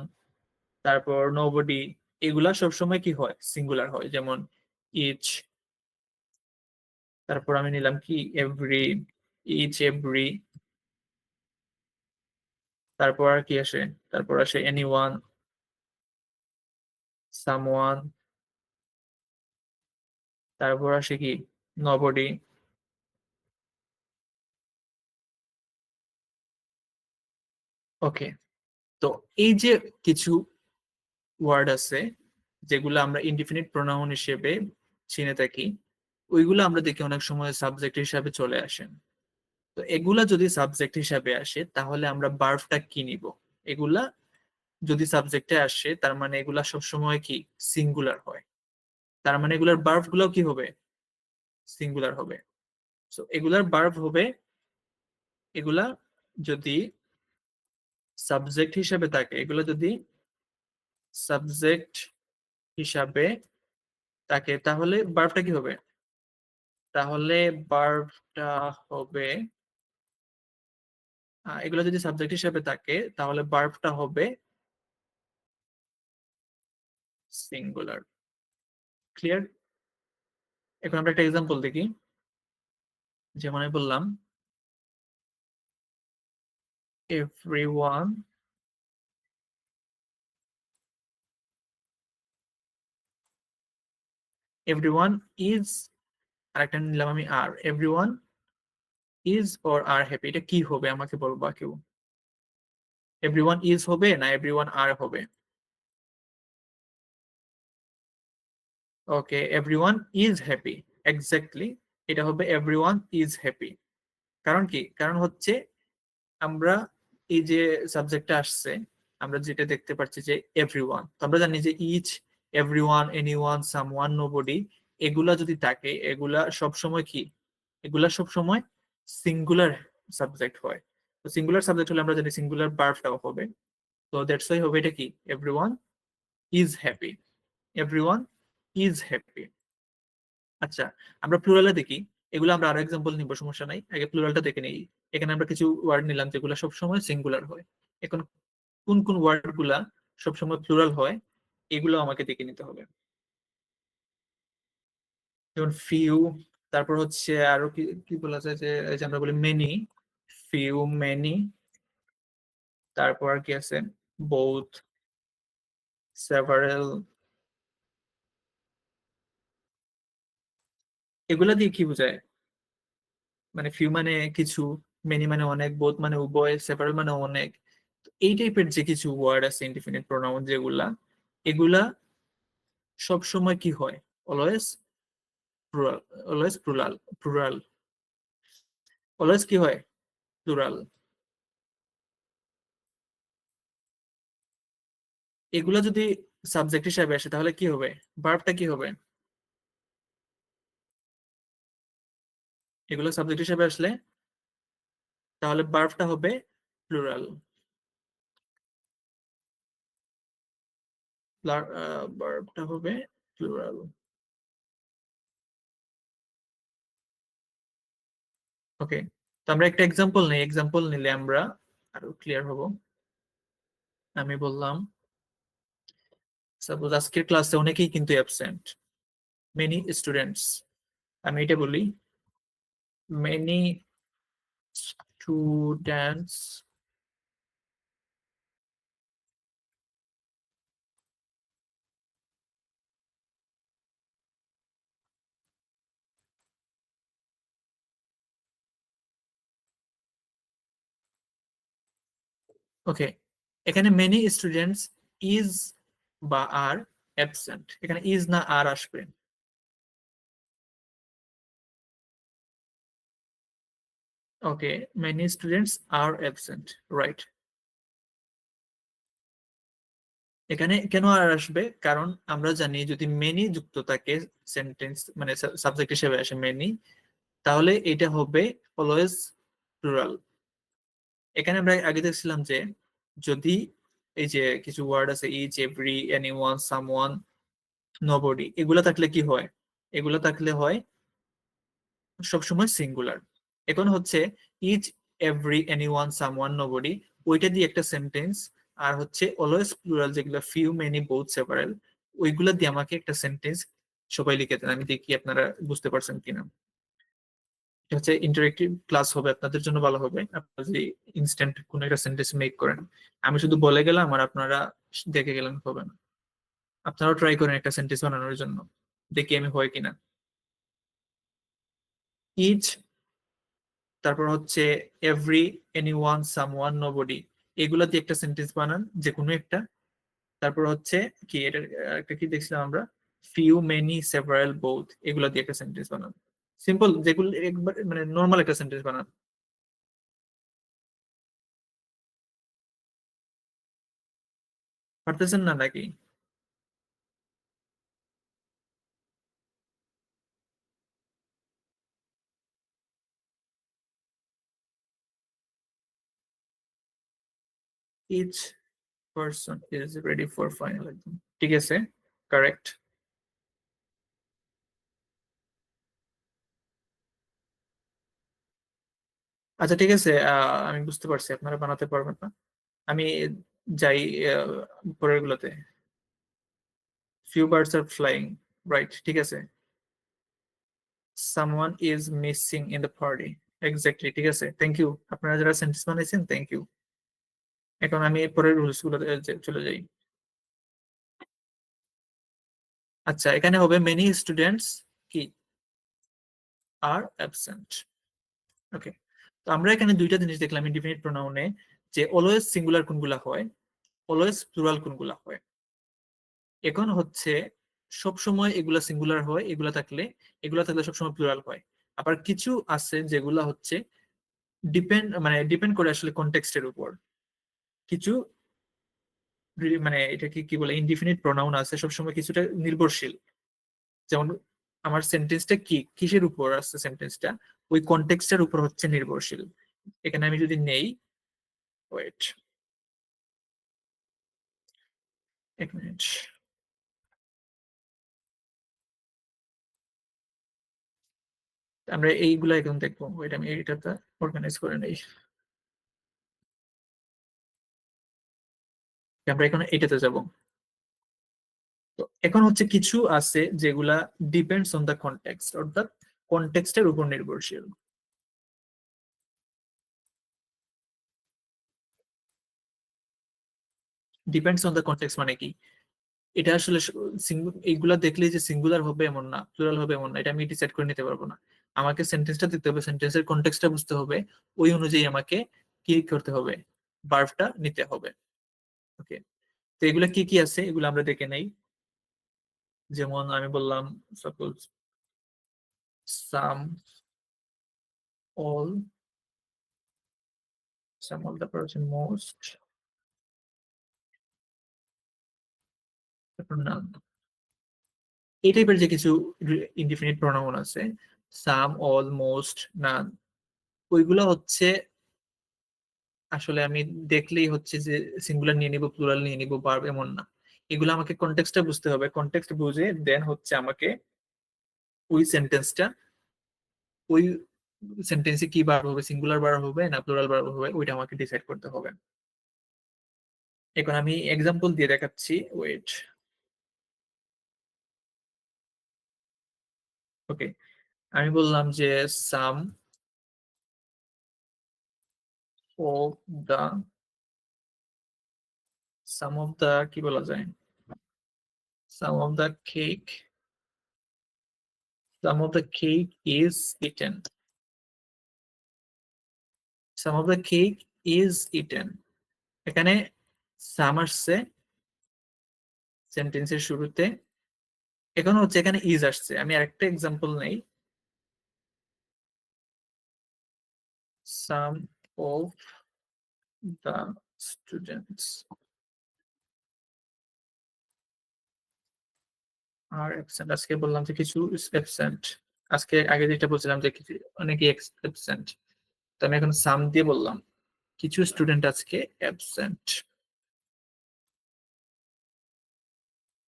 তারপর নোবডি, এগুলা সবসময় কি হয় সিঙ্গুলার হয়, যেমন ইচ, তারপর আমি নিলাম কি এভরি, ইচ, এভরি। তারপর আর কি আসে? তারপর আসে এনিওয়ান, সামওয়ান। তারপর আসে কি নবডি। ওকে, তো এই যে কিছু ওয়ার্ড আছে যেগুলো আমরা ইনডিফিনিট প্রোনাউন হিসেবে চিনে থাকি, ওইগুলো আমরা দেখি অনেক সময় সাবজেক্ট হিসাবে চলে আসে। তো এগুলা যদি সাবজেক্ট হিসাবে আসে তাহলে আমরা ভার্বটা কি নিব? এগুলা যদি সাবজেক্টে আসে তার মানে এগুলা সবসময় কি সিঙ্গুলার হয়, তার মানে এগুলার ভার্ব গুলাও কি হবে? সিঙ্গুলার হবে। তো এগুলার ভার্ব হবে, এগুলা যদি সাবজেক্ট হিসাবে থাকে, এগুলো যদি সাবজেক্ট হিসাবে থাকে তাহলে ভার্বটা কি হবে? তাহলে ভার্বটা হবে, এগুলো যদি সাবজেক্ট হিসাবে থাকে তাহলে ভার্বটা হবে সিঙ্গুলার। ক্লিয়ার? এখন আমরা একটা এক্সাম্পল দেখি। যেমন আমি বললাম এভরিওয়ান, এভরিওয়ান ইজ, আরেকটা নিলাম আমি আর, everyone is or are happy, এটা কি হবে আমাকে বলবা কেউ? এভরিওয়ান ইজ হবে না এভরিওয়ান আর হবে? ওকে, এভরিওয়ান ইজ হ্যাপি, এক্স্যাক্টলি এটা হবে এভরিওয়ান ইজ হ্যাপি। কারণ কি? কারণ হচ্ছে আমরা এই যে সাবজেক্টটা আসছে, আমরা যেটা দেখতে পাচ্ছি যে এভরিওয়ান, তো আমরা জানি যে each, everyone, anyone, someone, nobody, এগুলা যদি থাকে এগুলা সব সময় কি, এগুলা সব সময় সিঙ্গুলার সাবজেক্ট হয়। তো সিঙ্গুলার সাবজেক্ট হলে আমরা জানি সিঙ্গুলার ভার্বটাও হবে। তো দ্যাটস ওয়াই হবে এটা কি everyone is happy, everyone is happy. আচ্ছা, আমরা প্লুরালে দেখি, এগুলো আমরা আরো এক্সাম্পল নিব, সমস্যা নাই, আগে প্লুরালটা দেখে নেই। এখানে আমরা কিছু ওয়ার্ড নিলাম যেগুলো সবসময় সিঙ্গুলার হয়। এখন কোন কোন ওয়ার্ড গুলা সবসময় প্লুরাল হয় এগুলো আমাকে দেখে নিতে হবে। যেমন ফিউ, তারপর হচ্ছে আরো কি কি বলা যায়, যে এই যে আমরা বলি মেনি, ফিউ, মেনি। তারপর আর কি আছে? Both, several. এগুলা দিয়ে কি বোঝায়? মানে ফিউ মানে কিছু, মেনি মানে অনেক, বোথ মানে উভয়, সেভারেল মানে অনেক। তো এই টাইপের যে কিছু ওয়ার্ড আছে ইনডিফিনিট প্রোনাউন যেগুলা, এগুলা সব সময় কি হয়? Always plural, always plural, plural, always কি হয়? প্লুরাল। এগুলা যদি সাবজেক্ট হিসাবে আসে তাহলে কি হবে? ভার্বটা কি হবে? এগুলো সাবজেক্ট হিসাবে আসলে তাহলে ভার্বটা হবে প্লুরাল। ভার্বটা হবে প্লুরাল। ওকে, তো আমরা একটা এক্সাম্পল নেই, এক্সাম্পল নিলে আমরা আরো ক্লিয়ার হব। আমি বললাম সাপোজ আজকের ক্লাসে অনেকেই কিন্তু অ্যাবসেন্ট, মেনি স্টুডেন্টস। আমি এটা বলি মেনি স্টুডেন্টস। ওকে, এখানে মেনি স্টুডেন্টস ইজ বা আর অ্যাবসেন্ট, এখানে ইজ না আর আসবে? Okay, many students are absent, right. এখানে কেন আর আসবে? কারণ আমরা জানি যদি মেনি যুক্ত থাকে সেন্টেন্স মানে সাবজেক্ট হিসেবে আসে মেনি, তাহলে এটা হবে অলওয়েজ প্লুরাল। এখানে আমরা আগে দেখছিলাম যে যদি এই যে কিছু ওয়ার্ড আছে each, every, anyone, someone, nobody, এগুলা থাকলে কি হয়? এগুলা থাকলে হয় সবসময় সিঙ্গুলার। এখন হচ্ছে each, every, anyone, someone, nobody, ওইটা দিয়ে একটা সেন্টেন্স, আর হচ্ছে অলওয়েজ প্লুরাল যেগুলো ফিউ, মেনি, বোথ, সেভারেল, ওইগুলা দিয়ে আমাকে একটা সেন্টেন্স সবাই লিখে দেন। আমি দেখি আপনারা বুঝতে পারছেন কিনা। এটা হচ্ছে ইন্টারেক্টিভ ক্লাস হবে, আপনাদের জন্য ভালো হবে আপনারা যদি ইনস্ট্যান্ট কোনো একটা সেন্টেন্স মেক করেন। আমি শুধু বলে গেলাম আর আপনারা দেখে গেলেন হবে না। আপনারাও ট্রাই করেন একটা সেন্টেন্স বানানোর জন্য, দেখি আমি হয় কিনা। ইচ, তারপর হচ্ছে এভরি, এনিওয়ান, সামওয়ান, নোবডি, এগুলা দিয়ে একটা সেন্টেন্স বানান যে কোনো একটা। তারপর হচ্ছে কি এটা, একটা কি দেখছিলাম আমরা, ফিউ, মেনি, সেভারাল, বোথ, এগুলা দিয়ে একটা সেন্টেন্স বানান। সিম্পল যেগুলো একবার মানে নর্মাল একটা সেন্টেন্স বানান। পারতেছেন না নাকি? Each person is ready for final exam, ঠিক আছে, কারেক্ট। আচ্ছা ঠিক আছে, আমি বুঝতে পারছি আপনারা বানাতে পারবেন না। আমি যাই পরের গুলোতে। Few birds are flying, right, ঠিক আছে। Someone is missing in the party, exactly, ঠিক আছে, থ্যাংক ইউ। আপনারা যারা সেন্টেন্স বানাইছেন থ্যাংক ইউ। এখন আমি পরের রুলস গুলোতে চলে যাই। আচ্ছা, এখানে হবে মেনি স্টুডেন্টস কি আর অ্যাবসেন্ট। ওকে, তো আমরা এখানে দুইটা জিনিস দেখলাম ইনডিফিনিট প্রোনাউনে, যে অলওয়েজ সিঙ্গুলার কোনগুলা হয়, অলওয়েজ প্লুরাল কোনগুলা হয়। এখন হচ্ছে সব সময় এগুলা সিঙ্গুলার হয়, এগুলা থাকলে সবসময় প্লুরাল হয়। আবার কিছু আছে যেগুলা হচ্ছে ডিপেন্ড করে আসলে কনটেক্সটের উপর। কিছু মানে এটা কি কি বলে, ইনডিফিনিট প্রোনাউন আছে সবসময় কিছুটা নির্ভরশীল। যেমন আমার সেন্টেন্সটা কি কিসের উপর আছে, সেন্টেন্সটা ওই কনটেক্সটের উপর হচ্ছে নির্ভরশীল। এখানে আমি যদি নেই, ওয়েট, এক মিনিট, আমরা এইগুলা এখন দেখবো, ওইটা আমি এটাতে অর্গানাইজ করে নেই। আমরা এখন এটাতে যাব। তো এখন হচ্ছে কিছু আছে যেগুলা ডিপেন্ডস অন দা কনটেক্সট, অর্থাৎ কনটেক্সটের উপর নির্ভরশীল। ডিপেন্ডস অন দা কনটেক্সট মানে কি? এটা আসলে এইগুলা দেখলে যে সিঙ্গুলার হবে এমন না, প্লুরাল হবে এমন না, এটা আমি ডিসাইড করে নিতে পারবো না। আমাকে সেন্টেন্সটা দিতে হবে, সেন্টেন্সের কনটেক্সটটা বুঝতে হবে, ওই অনুযায়ী আমাকে কি করতে হবে, ভার্বটা নিতে হবে। ওকে, তো এগুলা কি কি আছে এগুলো আমরা দেখে নেই। যেমন আমি বললাম, সাপোজ সাম, অল, সাম অল, তারপর হচ্ছে মোস্ট, তারপর নাম। এই টাইপের যে কিছু ইনডিফিনিট প্রোনাউন আছে, সাম, অল, মোস্ট, নান, ওইগুলো হচ্ছে আসলে আমি দেখলেই হচ্ছে যে সিঙ্গুলার নিয়ে নিব, প্লুরাল নিয়ে নিব, ভার্ব এমন না। এগুলো আমাকে কনটেক্সটটা বুঝতে হবে, কনটেক্সট বুঝে দেন হচ্ছে আমাকে ওই সেন্টেন্সটা, ওই সেন্টেন্সে কি ভার্ব হবে, সিঙ্গুলার ভার্ব হবে না প্লুরাল ভার্ব হবে, ওইটা আমাকে ডিসাইড করতে হবে। এখন আমি এক্সাম্পল দিয়ে দেখাচ্ছি, ওয়েট। ওকে, আমি বললাম যে সাম অফ দা, সাম অফ দা কি বলা যায়, some of the cake, some of the cake is eaten, some of the cake is eaten. এখানে সাম আসছে সেন্টেন্সের শুরুতে, এখন হচ্ছে এখানে ইজ আসছে। আমি আরেকটা এক্সাম্পল নেই, some of the students are absent, আজকে বললাম যে কিছু অ্যাবসেন্ট, আজকে আগে যেটা বলছিলাম যে কিছু অনেকে অ্যাবসেন্ট, তো আমি এখন সাম দিয়ে বললাম কিছু স্টুডেন্ট আজকে অ্যাবসেন্ট।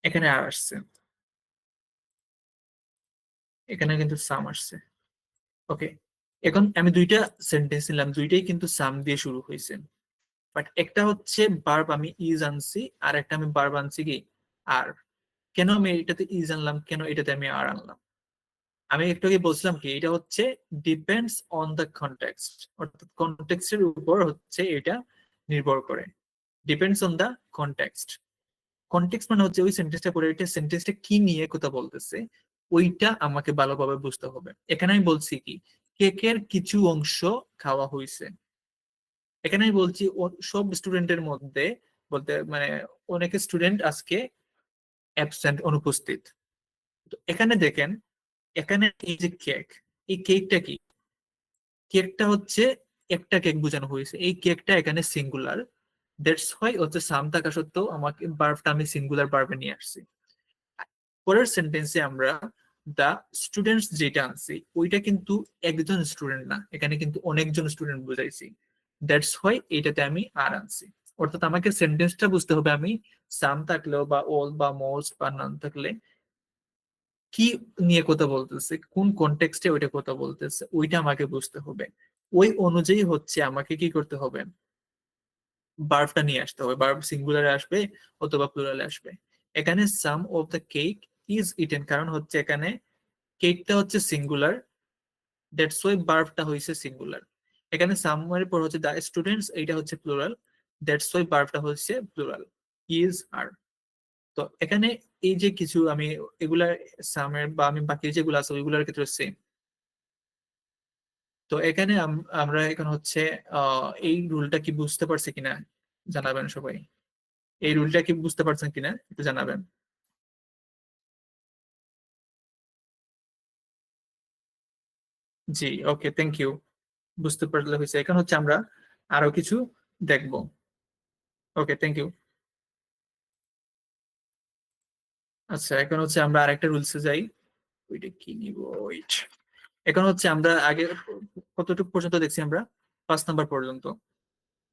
এখানে আর আসছে, এখানে কিন্তু সাম আসছে। ওকে, এখন আমি দুইটা সেন্টেন্স নিলাম, দুইটাই কিন্তু সাম দিয়ে শুরু হয়েছে, বাট একটা হচ্ছে ভার্ব আমি ইজ আনছি, আর একটা আমি ভার্ব আনছি কি আর। কেন আমি এটাতে ইজ আনলাম, কেন এটাতে আমি আর আনলাম? আমি একটু আগে বলছিলাম কি, এটা হচ্ছে ডিপেন্ডস অন দ্য কনটেক্সট, অর্থাৎ কনটেক্সটের উপর হচ্ছে এটা নির্ভর করে। Depends on the context. Context মানে হচ্ছে ওই সেন্টেন্সটা পড়ে, ওইটা সেন্টেন্সটা কি নিয়ে কথা বলতেছে ওইটা আমাকে ভালোভাবে বুঝতে হবে। এখানে আমি বলছি কি, কেকের কিছু অংশ খাওয়া হয়েছে। এখানে আমি বলছি সব স্টুডেন্টের মধ্যে, বলতে মানে অনেক স্টুডেন্ট আজকে অ্যাবসেন্ট, অনুপস্থিত। তো এখানে দেখেন, এখানে এই যে কেক, এই কেকটা কি, কেকটা হচ্ছে একটা কেক বোঝানো হয়েছে, এই কেকটা এখানে সিঙ্গুলার। দ্যাটস হোয়াই হচ্ছে সাম থাকা সত্ত্বেও আমাকে বার্বটা আমি সিঙ্গুলার বার্বে নিয়ে আসছি। পরের সেন্টেন্সে আমরা দা স্টুডেন্টস যেটা আনছি ওইটা কিন্তু একজন স্টুডেন্ট না, এখানে কিন্তু অনেকজন স্টুডেন্ট বুঝাইছি। দ্যাটস হোয়াই এইটাতে আমি আর আনছি। অর্থাৎ আমাকে সেন্টেন্সটা বুঝতে হবে, আমি সাম থাকলেও বা অল বা মোস্ট বা নান থাকলে কি নিয়ে কথা বলতেছে, কোন কনটেক্সটে ওইটা কথা বলতেছে ওইটা আমাকে বুঝতে হবে। ওই অনুযায়ী হচ্ছে আমাকে কি করতে হবে, বার্বটা নিয়ে আসতে হবে। বার্ব সিঙ্গুলারে আসবে অথবা প্লুরালে আসবে। এখানে some of the cake is eaten, কারণ হচ্ছে এখানে কেকটা হচ্ছে সিঙ্গুলার, দ্যাটস ওয়াই বার্বটা হয়েছে সিঙ্গুলার। এখানে সামের পর হচ্ছে দ্য স্টুডেন্টস, এইটা হচ্ছে প্লুরাল, দ্যাটস ওয়াই বার্বটা হচ্ছে প্লুরাল, ইজ আর। তো এখানে এই যে কিছু আমি এগুলা সামের বা আমি বাকি যেগুলো আছে ওইগুলোর ক্ষেত্রে সেম। তো এখানে আমরা এখন হচ্ছে এই রুলটা কি বুঝতে পারছি কিনা জানাবেন সবাই। এই রুলটা কি বুঝতে পারছেন কিনা একটু জানাবেন। জি, ওকে, থ্যাংক ইউ। বুঝতে পারলে হয়েছে। এখন হচ্ছে আমরা আরো কিছু দেখবো। ওকে, থ্যাংক ইউ। আচ্ছা, এখন হচ্ছে আমরা আরেকটা রুলসে যাই। ওইটা কি নিব, ওইট। এখন হচ্ছে আমরা আগে কতটুকু পর্যন্ত দেখছি আমরা, 5 নাম্বার পর্যন্ত।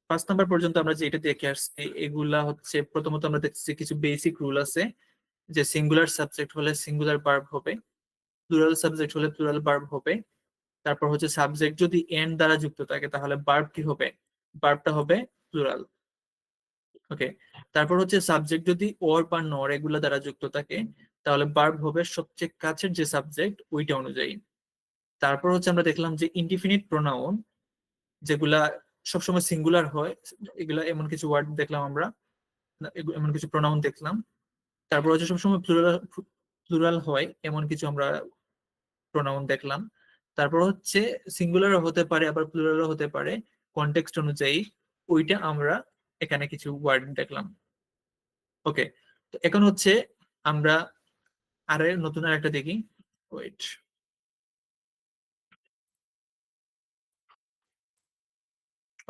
5 নাম্বার পর্যন্ত আমরা যেটা দেখে আসছি এগুলা হচ্ছে, প্রথমত আমরা দেখছি কিছু বেসিক রুল আছে, যে সিঙ্গুলার সাবজেক্ট হলে সিঙ্গুলার ভার্ব হবে, প্লুরাল সাবজেক্ট হলে প্লুরাল ভার্ব হবে। তারপর হচ্ছে সাবজেক্ট যদি এন্ড দ্বারা যুক্ত থাকে তাহলে ভার্ব কি হবে, ভার্বটা হবে প্লুরাল। ওকে। তারপর হচ্ছে সাবজেক্ট যদি ওর বা নর এগুলা দ্বারা যুক্ত থাকে তাহলে ভার্ব হবে সবচেয়ে কাছের যে সাবজেক্ট ওইটা অনুযায়ী। তারপর হচ্ছে আমরা দেখলাম যে ইনডিফিনিট প্রোনাউন যেগুলা সবসময় সিঙ্গুলার হয়, এগুলা এমন কিছু ওয়ার্ড দেখলাম আমরা, এমন কিছু প্রোনাউন দেখলাম। তারপর হচ্ছে সবসময় প্লুরাল, প্লুরাল হয় এমন কিছু আমরা প্রোনাউন দেখলাম। তারপর হচ্ছে সিঙ্গুলারও হতে পারে আবার প্লুরালও হতে পারে, কনটেক্সট অনুযায়ী। ওইটা আমরা এখানে কিছু ওয়ার্ড দেখলাম। ওকে। তো এখন হচ্ছে আমরা নতুন আর একটা দেখি। ওয়েট।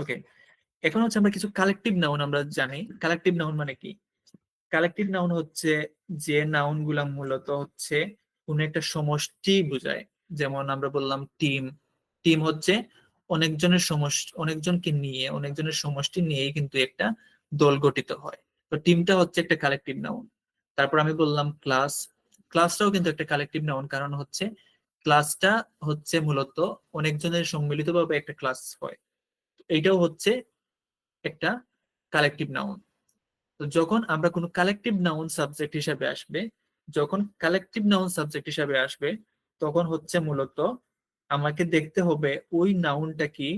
ওকে। এখন হচ্ছে আমরা কিছু কালেকটিভ নাউন আমরা জানি। কালেকটিভ নাউন মানে কি? কালেকটিভ নাউন হচ্ছে যে নাউন গুলা মূলত হচ্ছে কোন একটা সমষ্টি বোঝায়। যেমন আমরা বললাম টিম। টিম হচ্ছে অনেকজনের সমষ্টি, অনেকজনকে নিয়ে, অনেকজনের সমষ্টি নিয়েই কিন্তু একটা দল গঠিত হয়। তো টিমটা হচ্ছে একটা কালেকটিভ নাউন। তারপর আমি বললাম ক্লাস। ক্লাসটাও কিন্তু একটা কালেকটিভ নাউন, কারণ হচ্ছে ক্লাসটা হচ্ছে মূলত অনেকজনের সম্মিলিতভাবে একটা ক্লাস হয়। তো এইটাও হচ্ছে একটা কালেকটিভ নাউন। তো যখন আমরা কোনো কালেকটিভ নাউন সাবজেক্ট হিসাবে আসবে, যখন কালেকটিভ নাউন সাবজেক্ট হিসাবে আসবে তখন হচ্ছে মূলত আমাকে দেখতে হবে ওই নাউনটা কি,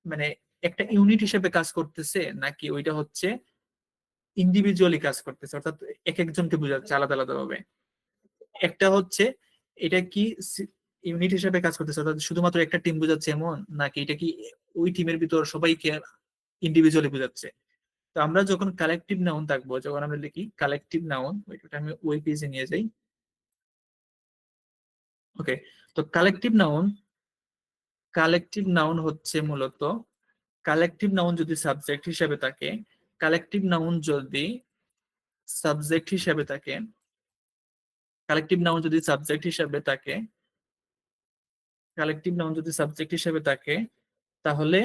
মানে একটা ইউনিট হিসেবে কাজ করতেছে নাকি ওইটা হচ্ছে ইন্ডিভিজুয়ালি কাজ করতেছে, অর্থাৎ এক একজনকে বোঝাচ্ছে আলাদা আলাদা ভাবে। একটা হচ্ছে এটা কি ইউনিট হিসেবে কাজ করতেছে, অর্থাৎ শুধুমাত্র একটা টিম বোঝাচ্ছে এমন, নাকি এটা কি ওই টিমের ভিতর সবাইকে ইন্ডিভিজুয়ালি বোঝাচ্ছে। তো আমরা যখন কালেকটিভ নাউন থাকবো, যখন আমরা লিখি কালেকটিভ নাউন, ওইটা আমি ওই পেজে নিয়ে যাই। ওকে। তো কালেকটিভ নাউন হচ্ছে মূলত, কালেকটিভ নাউন যদি সাবজেক্ট হিসেবে থাকে, কালেকটিভ নাউন যদি সাবজেক্ট হিসেবে থাকে, কালেকটিভ নাউন যদি সাবজেক্ট হিসেবে থাকে, কালেকটিভ নাউন যদি সাবজেক্ট হিসেবে থাকে তাহলে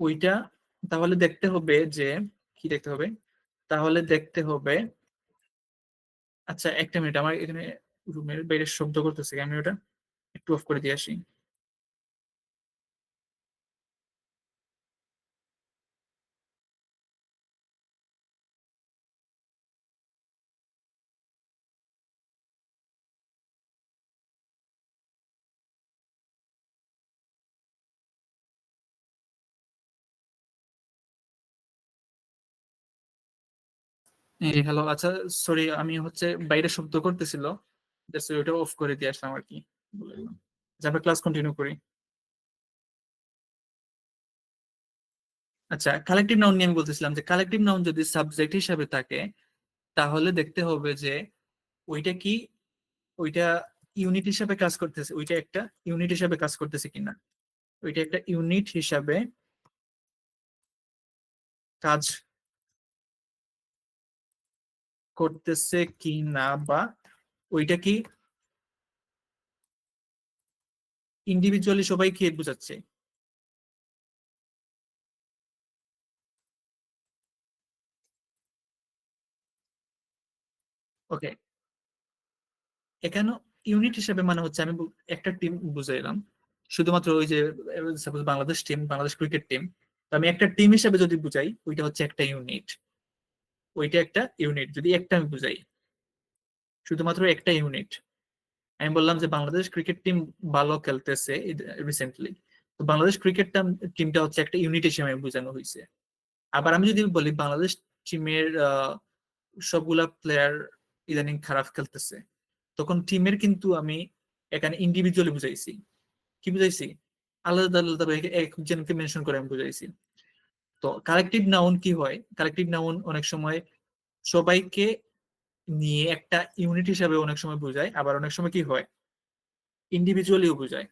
ওইটা, তাহলে দেখতে হবে যে কি দেখতে হবে, তাহলে দেখতে হবে। আচ্ছা, একটা মিনিট, আমার এখানে রুমের বাইরে শব্দ করতেছে, আমি ওটা একটু অফ করে দিয়ে আসি। এই হ্যালো, আচ্ছা, সরি, আমি হচ্ছে বাইরে শব্দ করতেছিল, জাস্ট ওইটা অফ করে দিয়ে আসলাম আর কি, বলে দিলাম। যাবে, ক্লাস কন্টিনিউ করি। আচ্ছা, কালেকটিভ নাউন নিয়ে আমি বলতেছিলাম যে কালেকটিভ নাউন যদি সাবজেক্ট হিসাবে থাকে, তাহলে দেখতে হবে যে ওইটা কি, ওইটা ইউনিট হিসাবে কাজ করতেছে, ওইটা একটা ইউনিট হিসাবে কাজ করতেছে কিনা, ওইটা একটা ইউনিট হিসাবে কাজ করতেছে কি না, বা ওইটা কি ইন্ডিভিজুয়ালি সবাইকে বোঝাচ্ছে। ওকে, এখানে ইউনিট হিসেবে মানে হচ্ছে আমি একটা টিম বুঝাইলাম, শুধুমাত্র ওই যে suppose Bangladesh team, Bangladesh cricket team, তো আমি একটা টিম হিসেবে যদি বুঝাই, ওইটা হচ্ছে একটা ইউনিট, ওইটা একটা ইউনিট যদি একটা আমি বুঝাই, শুধুমাত্র একটা ইউনিট। আমি বললাম যে বাংলাদেশ ক্রিকেট টিম ভালো খেলতেছে রিসেন্টলি, তো বাংলাদেশ ক্রিকেট টিমটা হচ্ছে একটা ইউনিট হিসেবে বোঝানো হয়েছে। আবার আমি যদি বলি বাংলাদেশ টিমের সবগুলা প্লেয়ার ইদানিং খারাপ খেলতেছে, তখন টিমের কিন্তু আমি এখানে ইন্ডিভিজুয়ালি বুঝাইছি। কি বুঝাইছি? আলাদা আলাদা ভাবে একজনকে মেনশন করে আমি বুঝাইছি। তো কালেকটিভ নাউন কি হয়, কালেকটিভ নাউন অনেক সময় সবাইকে নিয়ে একটা ইউনিট হিসাবে অনেক সময় বোঝায়, আবার অনেক সময় কি হয় ইন্ডিভিজুয়ালিও বোঝায়।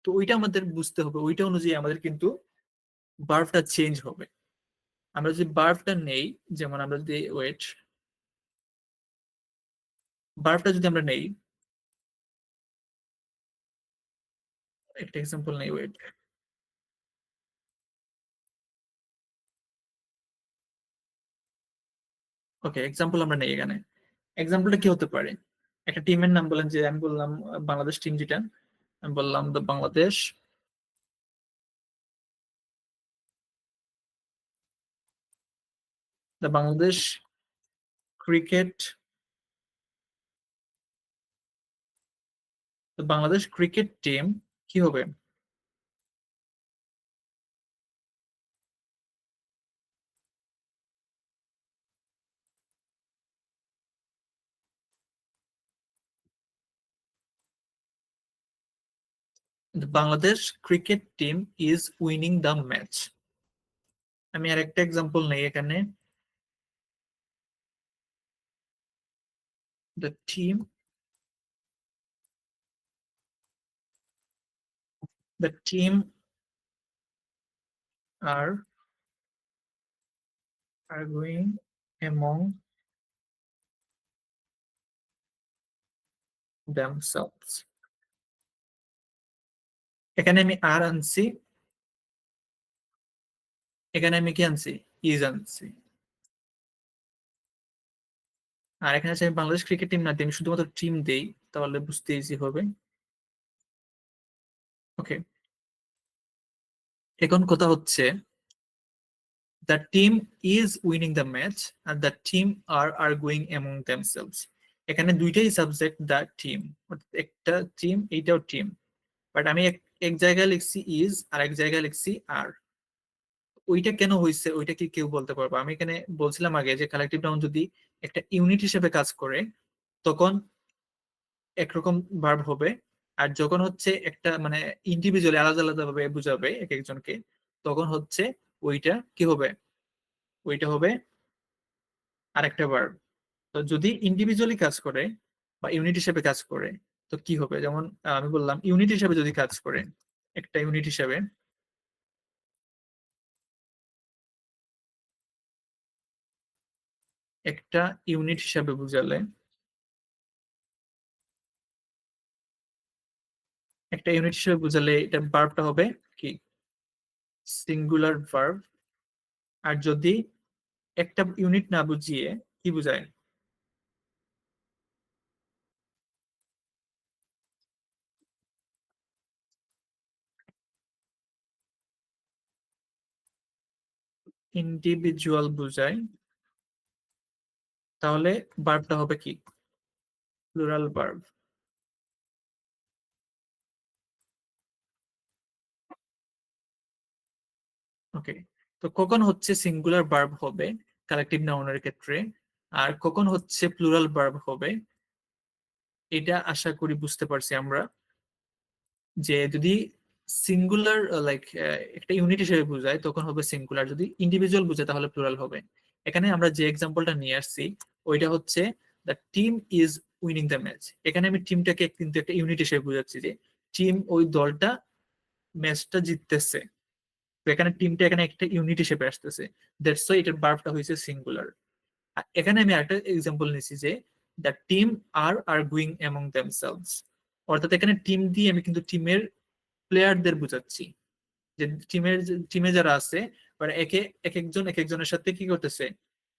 তো ওইটা আমাদের বুঝতে হবে, ওইটা অনুযায়ী আমাদের কিন্তু ভার্বটা চেঞ্জ হবে। আমরা যদি ভার্বটা নেই, যেমন আমরা যদি ওয়েট, ভার্বটা যদি আমরা নেই, একটা এক্সাম্পল নেই, ওয়েট। ওকে, এক্সাম্পল আমরা নেই এখানে। এক্সাম্পলটা কি হতে পারে? একটা টিমের নাম বলেন, যে আমি বললাম বাংলাদেশ টিম যেটা, আমি বললাম the Bangladesh, the Bangladesh cricket, the Bangladesh cricket team কি হবে? The Bangladesh cricket team is winning the match. আমি আর একটা এক্সাম্পল নেই এখানে, the team, the team are arguing among themselves। এখানে আমি আর আনছি, এখানে আমি কি আনছি, ইজ আনছি। আর এখানে আছে আমি বাংলাদেশ ক্রিকেট টিম না দিই, আমি শুধুমাত্র টিম দেই, তাহলে বুঝতে ইজি হবে। ওকে, এখন কথা হচ্ছে the team is winning the match আর the team are arguing among themselves. এখানে দুইটাই সাবজেক্ট, দ্য টিম, একটা টিম, এইটাও টিম, বাট আমি এক এক জায়গায় লিখছি ইজ আর এক জায়গায় লিখছি আর। ওইটা কেন হয়েছে, ওইটা কি কেউ বলতে পারবো? আমি এখানে বলছিলাম আগে যে কালেকটিভ নাউন যদি একটা ইউনিট হিসেবে কাজ করে, তখন একরকম ভার্ব হবে। আর যখন হচ্ছে একটা মানে ইন্ডিভিজুয়ালি আলাদা আলাদা ভাবে বুঝাবে এক একজনকে, তখন হচ্ছে ওইটা কি হবে, ওইটা হবে আরেকটা ভার্ব। তো যদি ইন্ডিভিজুয়ালি কাজ করে বা ইউনিট হিসেবে কাজ করে, তো কি হবে? যেমন আমি বললাম ইউনিট হিসেবে যদি কাজ করে, একটা ইউনিট হিসেবে, একটা ইউনিট হিসাবে বুঝালে, একটা ইউনিট হিসেবে বুঝালে এটা ভার্বটা হবে কি, সিঙ্গুলার ভার্ব। আর যদি একটা ইউনিট না বুঝিয়ে কি বুঝায়, ইন্ডিভিজুয়াল বুঝায়, তাহলে ভার্বটা হবে কি, প্লুরাল ভার্ব। ওকে, তো কখন হচ্ছে সিঙ্গুলার ভার্ব হবে, কালেকটিভ নাউনের ক্ষেত্রে, আর কখন হচ্ছে প্লুরাল ভার্ব হবে, এটা আশা করি বুঝতে পারছি আমরা। যে যদি সিঙ্গুলার লাইক একটা ইউনিট হিসেবে বোঝায় তখন হবে সিঙ্গুলার, যদি ইন্ডিভিজুয়াল বোঝায় তাহলে প্লুরাল হবে। এখানে আমরা যে এক্সাম্পলটা নিয়ে আসছি ওইটা হচ্ছে the team is winning the match. এখানে আমি টিমটাকে কিন্তু একটা ইউনিট হিসেবে বোঝাচ্ছি যে টিম, ওই দলটা ম্যাচটা জিততেছে। তো এখানে টিমটা এখানে একটা ইউনিট হিসেবে আসতেছে, দ্যাটস ওয়াই এটার ভার্বটা হয়েছে সিঙ্গুলার। এখানে আমি একটা এক্সাম্পল নিছি যে the team are arguing among themselves, অর্থাৎ এখানে টিম দিয়ে আমি কিন্তু টিমের প্লেয়ারদের বুঝাচ্ছি, যে টিমে যারা আছে মানে এক একজন এক একজনের সাথে কি করতেছে,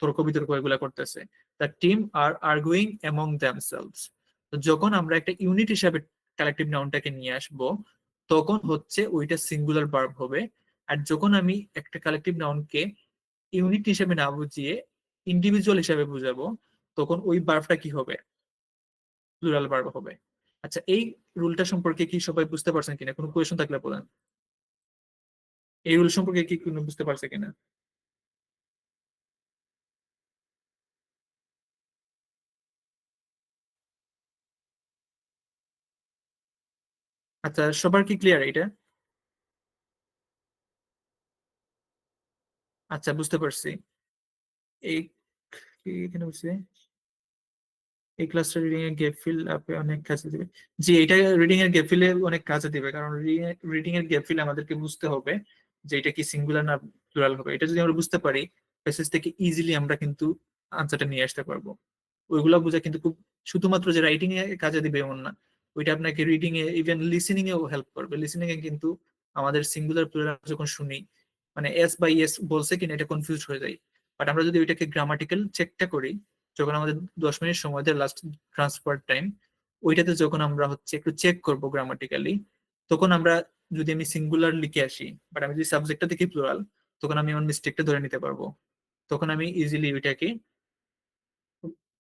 তর্ক বিতর্ক এগুলা করতেছে। The team are arguing among themselves. তো যখন আমরা একটা ইউনিট হিসাবে কালেকটিভ নাউনটাকে নিয়ে আসব তখন হচ্ছে ওইটা সিঙ্গুলার ভার্ব হবে। আর যখন আমি একটা কালেকটিভ নাউনকে ইউনিট হিসেবে না বুঝিয়ে ইন্ডিভিজুয়াল হিসেবে বুঝাবো তখন ওই ভার্বটা কি হবে, প্লুরাল ভার্ব হবে। আচ্ছা, এই রুলটা সম্পর্কে কি সবাই বুঝতে পারছেন কিনা? কোনো কোয়েশন থাকলে বলেন। এই রুল সম্পর্কে কি কোনো বুঝতে পারছে কিনা? আচ্ছা, সবার কি ক্লিয়ার এটা? আচ্ছা, বুঝতে পারছি। এই এখানে বুঝছি, এই ক্লাসটা রিডিং এর গ্যাপ ফিল আপে অনেক কাজে দিবে। জি, এটা রিডিং এর গ্যাপ ফিলে অনেক কাজে দিবে, কারণ রিডিং এর গ্যাপ ফিল আমাদেরকে বুঝতে হবে যে এটা কি সিঙ্গুলার না প্লুরাল হবে। এটা যদি আমরা বুঝতে পারি প্যাসেজ থেকে ইজিলি আমরা কিন্তু আনসারটা নিয়ে আসতে পারবো। ওইগুলা বোঝা কিন্তু খুব, শুধুমাত্র যে রাইটিং এ কাজে দিবে এমন না, ওইটা আপনাকে রিডিং এ ইভেন লিসেনিং এও হেল্প করবে। লিসেনিং এ কিন্তু আমাদের সিঙ্গুলার প্লুরাল যখন শুনি মানে এস বাই এস বলছে কিনা এটা কনফিউজ হয়ে যায়। বাট আমরা যদি ওইটাকে গ্রামাটিক্যাল চেকটা করি, যখন আমাদের 10 মিনিট সময় দেয় লাস্ট ট্রান্সফার টাইম, ওইটাতে যখন আমরা হচ্ছে একটু চেক করবো গ্রামাটিক্যালি, তখন আমরা যদি আমি সিঙ্গুলার লিখে আসি বাট আমি যদি সাবজেক্টটা দেখি প্লুরাল, তখন আমি আমার মিস্টেকটা ধরে নিতে পারবো। তখন আমি ইজিলি ওইটাকে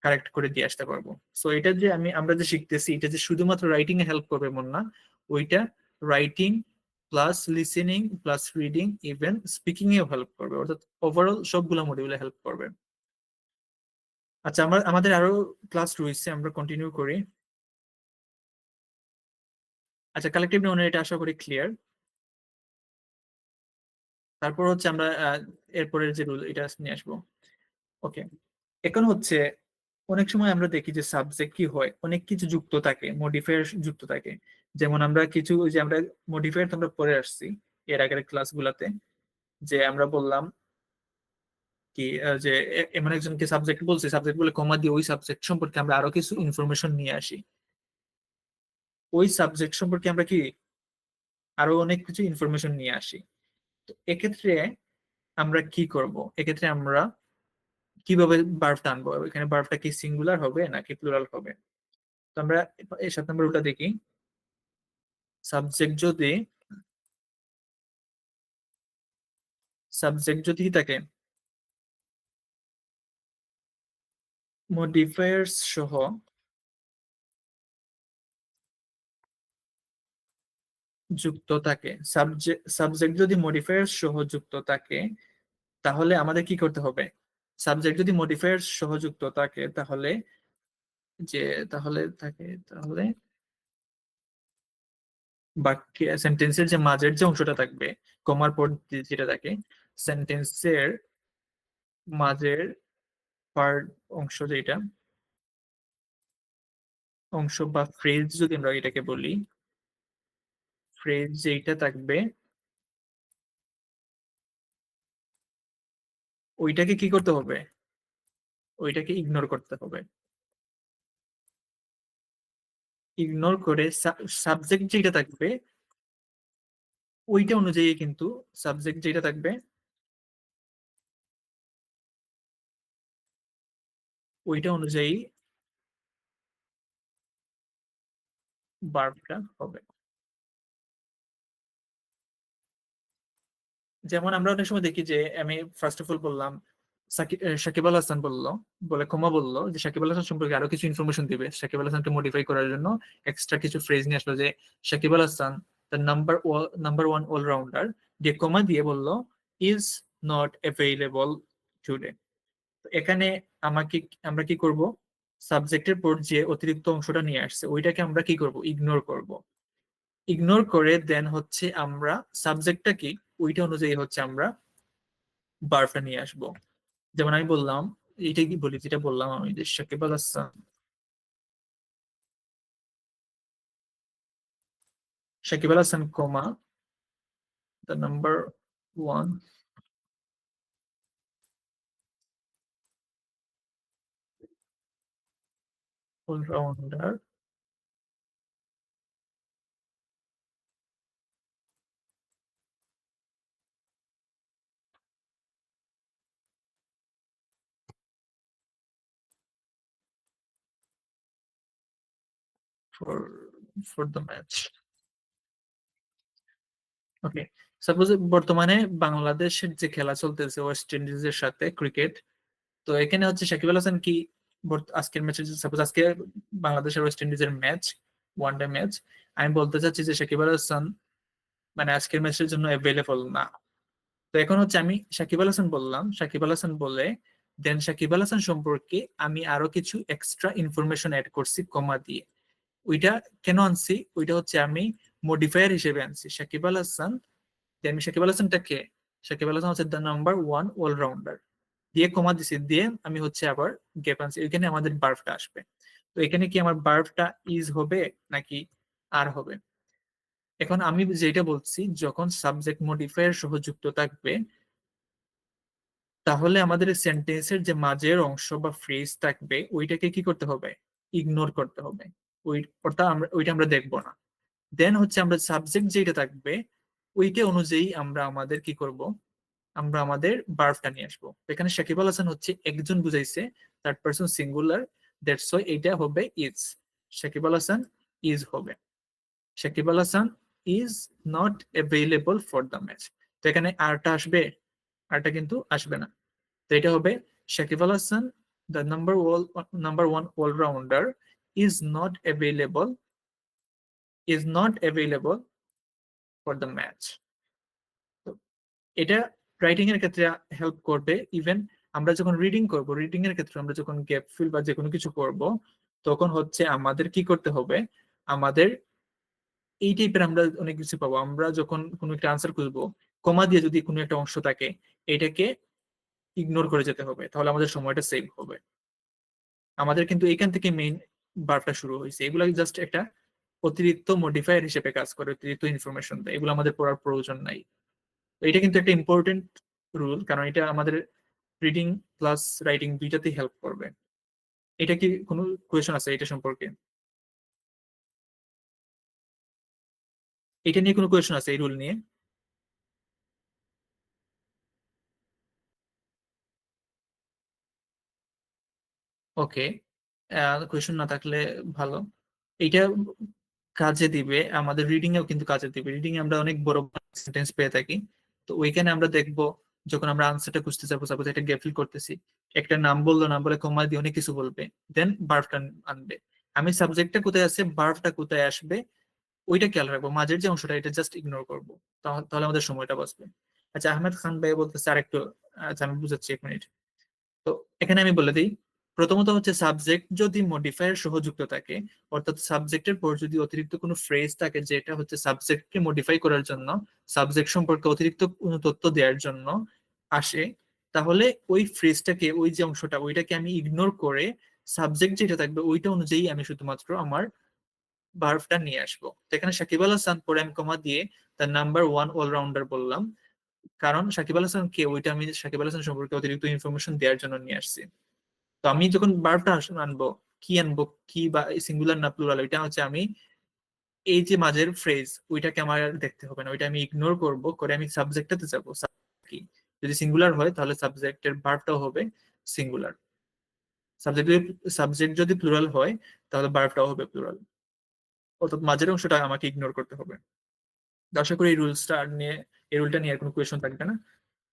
কারেক্ট করে দিয়ে আসতে পারবো। সো এটা যে আমরা যে শিখতেছি এটা যে শুধুমাত্র রাইটিং এ হেল্প করবে এমন না, ওইটা writing plus listening plus reading even speaking এও হেল্প করবে, অর্থাৎ ওভারঅল সবগুলা মডিউলে হেল্প করবে। আচ্ছা, আমাদের আরো ক্লাস রয়েছে, আমরা কন্টিনিউ করি। আচ্ছা, কালেকটিভ নাউনের এটা আশা করি ক্লিয়ার। তারপর হচ্ছে আমরা এরপরের যে রুল এটা নিয়ে আসবো। ওকে, এখন হচ্ছে অনেক সময় আমরা দেখি যে সাবজেক্ট কি হয়, অনেক কিছু যুক্ত থাকে, মডিফায়ার যুক্ত থাকে। যেমন আমরা কিছু ওই যে আমরা মডিফায়ার আমরা পড়ে আসছি এর আগের ক্লাসগুলোতে, যে আমরা বললাম কি যে এমন একজনকে সাবজেক্ট বলছি, সাবজেক্ট বলে কমা দিয়ে ওই সাবজেক্ট সম্পর্কে আমরা আরো কিছু ইনফরমেশন নিয়ে আসি। ওই সাবজেক্ট সম্পর্কে আমরা কি আরো অনেক কিছু ইনফরমেশন নিয়ে আসি। তো এক্ষেত্রে আমরা কি করব? এক্ষেত্রে আমরা কিভাবে বার্বটা আনবো? এখানে বার্বটা কি সিঙ্গুলার হবে নাকি প্লুরাল হবে? তো আমরা এই 7 নম্বর রুলটা দেখি। সাবজেক্ট যদি সাবজেক্ট যদি থাকে মডিফায়ার্স সহ যুক্ত থাকে, সাবজেক্ট যদি মডিফায়ার্স সহ যুক্ত থাকে, তাহলে আমাদের কি করতে হবে? সাবজেক্ট যদি মডিফায়ার্স সহ যুক্ত থাকে তাহলে যে তাহলে থাকে তাহলে বাক্যে সেন্টেন্সের যে মাঝের যে অংশটা থাকবে, কমার পর যেটা থাকে, সেন্টেন্সের মাঝের পার্ট অংশ, যেটা অংশ বা ফ্রেজ যদি আমরা এটাকে বলি, ফ্রেজ যেটা থাকবে ওইটাকে কি করতে হবে? ওইটাকে ইগনোর করতে হবে। ইগনোর করে সাবজেক্ট যেটা থাকবে ওইটা অনুযায়ী কিন্তু সাবজেক্ট যেটা থাকবে ওইটা অনুযায়ী ভার্বটা হবে। যেমন আমরা অনেক সময় দেখি যে আমি ফার্স্ট অফ অল বললাম সাকিব আল হাসান বললো, বলে ক্ষমা বললো যে সাকিব আল হাসান সম্পর্কে আরো কিছু ইনফরমেশন দিবে, সাকিব আল হাসানকে মডিফাই করার জন্য এক্সট্রা কিছু ফ্রেজ নিয়ে আসলো যে Sakib Al Hasan the number 1 allrounder, দিয়ে কমা দিয়ে বললো ইজ নট অ্যাভেইলেবল টুডে। তো এখানে আমাকে আমরা কি করব, সাবজেক্টের পর যে অতিরিক্ত অংশটা নিয়ে আসছে ওইটাকে আমরা কি করব, ইগনোর করব। ইগনোর করে দেন হচ্ছে আমরা সাবজেক্টটা কি ওইটা অনুযায়ী হচ্ছে আমরা ভার্বটা নিয়ে আসবো। যেমন আমি বললাম, এটা কি বলি, যেটা বললাম আমি যে Sakib Al Hasan, Sakib Al Hasan comma the number one allrounder for for the match. Okay, suppose বর্তমানে বাংলাদেশের যে খেলা চলতেছে ওয়েস্ট ইন্ডিজের সাথে ক্রিকেট, তো এখানে হচ্ছে সাকিব আল হাসান কি আজকের ম্যাচে, সাপোজ আজকে বাংলাদেশের ওয়েস্ট ইন্ডিজের ম্যাচ, ওয়ান ডে ম্যাচ, আমি বলতে চাচ্ছি যে সাকিব আল হাসান মানে আজকের ম্যাচের জন্য অ্যাভেলেবল না। তো এখন হচ্ছে আমি সাকিব আল হাসান বললাম, সাকিব আল হাসান বলে দেন সাকিব আল হাসান সম্পর্কে আমি আরো কিছু এক্সট্রা ইনফরমেশন অ্যাড করছি কমা দিয়ে। ওইটা কেন আনছি, ওইটা হচ্ছে আমি মডিফায়ার হিসেবে আনছি সাকিব আল হাসান। আমি সাকিব আল হাসানটা কে, সাকিব আল হাসান হচ্ছে দ্য নাম্বার ওয়ান অলরাউন্ডার, দিয়ে কমা দিছি, দিয়ে আমি হচ্ছে আবার গ্যাপ আনছি, এখানে আমাদের বার্ফটা আসবে। তো এখানে কি আমার বার্ফটা ইজ হবে নাকি আর হবে? এখন আমি যেটা বলছি, যখন সাবজেক্ট মডিফায়ার সহ যুক্ত থাকবে তাহলে আমাদের সেন্টেন্সের যে মাঝের অংশ বা ফ্রেজ থাকবে ওইটাকে কি করতে হবে, ইগনোর করতে হবে। ওই অর্থাৎ আমরা ওইটা আমরা দেখবো না। দেন হচ্ছে আমরা সাবজেক্ট যেটা থাকবে ওইটা অনুযায়ী আমরা আমাদের কি করব, আমরা আমাদের ভার্বটা নিয়ে আসবো। এখানে সাকিব আল হাসান হচ্ছে একজন বুঝাইছে, third person singular, that's why এটা হবে ইজ। সাকিব আল হাসান ইজ হবে, Sakib Al Hasan is not available for the match. তো এখানে আরটা আসবে, আরটা কিন্তু আসবে না। তো এটা হবে Sakib Al Hasan the number one allrounder is not available, is not available for the match. তো এটা রাইটিং এর ক্ষেত্রে হেল্প করবে। ইভেন আমরা যখন রিডিং করব, রিডিং এর ক্ষেত্রে আমরা যখন গ্যাপ ফিল বা যে কোনো কিছু করব, তখন হচ্ছে আমাদের কি করতে হবে, আমাদের এই টাইপের আমরা অনেক কিছু পাবো। আমরা যখন কোনো একটা আনসার খুঁজবো, কমা দিয়ে যদি কোনো একটা অংশ থাকে এটাকে ইগনোর করে যেতে হবে, তাহলে আমাদের সময়টা সেভ হবে। আমাদের কিন্তু এখান থেকে মেইন বারটা শুরু হয়েছে, এগুলো জাস্ট একটা অতিরিক্ত মডিফায়ার হিসেবে কাজ করে, অতিরিক্ত ইনফরমেশন দেয়, এগুলো আমাদের পড়ার প্রয়োজন নাই। তো এটা কিন্তু একটা ইম্পর্টেন্ট রুল, কারণ এটা আমাদের রিডিং প্লাস রাইটিং দুইটাতেই হেল্প করবে। এটা কি কোনো কোয়েশন আছে এটা সম্পর্কে, এটা নিয়ে কোনো কোয়েশন আছে এই রুল নিয়ে? ওকে, কোয়েশন না থাকলে ভালো। এইটা কাজে দিবে, আমাদের রিডিং এও কিন্তু কাজে দিবে। রিডিং এ আমরা অনেক বড় সেন্টেন্স পেয়ে থাকি, তো ওইখানে আমরা দেখবো যখন আমরা আনসারটা খুঁজতে যাবো, সাপোজ একটা গ্যাপ ফিল করতেছি, একটা নাম বললো, নাম বলে কমা দিয়ে অনেক কিছু বলবে, দেন ভার্বটা আনবে। আমি সাবজেক্টটা কোথায় আছে, ভার্বটা কোথায় আসবে ওইটা খেয়াল রাখবো, মাঝের যে অংশটা এটা জাস্ট ইগনোর করবো। তাহলে আমাদের সময়টা বাঁচবে। আচ্ছা, আহমেদ খান ভাই বলতেছে আরেকটু, আচ্ছা আমি বুঝাচ্ছি, এক মিনিট। তো এখানে আমি বলে দিই, প্রথমত হচ্ছে সাবজেক্ট যদি মডিফায়ার সহ যুক্ত থাকে, অর্থাৎ সাবজেক্টের পর যদি অতিরিক্ত কোনো ফ্রেজ থাকে যেটা হচ্ছে সাবজেক্টকে মডিফাই করার জন্য, সাবজেক্ট সম্পর্কে অতিরিক্ত কোনো তথ্য দেওয়ার জন্য আসে, তাহলে ওই ফ্রেজটাকে, ওই যে অংশটা ওইটাকে আমি ইগনোর করে সাবজেক্ট যেটা থাকবে ওইটা অনুযায়ী আমি শুধুমাত্র আমার ভার্বটা নিয়ে আসবো। তো এখানে সাকিব আল হাসান পরে আমি কমা দিয়ে তার নাম্বার ওয়ান অলরাউন্ডার বললাম, কারণ সাকিব আল হাসান কে ওইটা আমি সাকিব আল হাসান সম্পর্কে অতিরিক্ত ইনফরমেশন দেওয়ার জন্য নিয়ে আসছি। তো আমি যখন ভার্বটা আনবো, কি আনবো, কি বা সিঙ্গুলার না প্লুরাল, ওইটা হচ্ছে আমি এই যে মাঝের ফ্রেজ ওইটাকে আমার আর দেখতে হবে না, ওইটা আমি ইগনোর করব, করে আমি সাবজেক্টটাতে যাবো। কি, যদি সিঙ্গুলার হয় তাহলে সাবজেক্টের ভার্বটাও হবে সিঙ্গুলার, সাবজেক্ট যদি প্লুরাল হয় তাহলে ভার্বটাও হবে প্লুরাল, অর্থাৎ মাঝের অংশটা আমাকে ইগনোর করতে হবে। তো আশা করি এই রুলসটা নিয়ে, এই রুলটা নিয়ে আর কোনো কোয়েশন থাকবে না,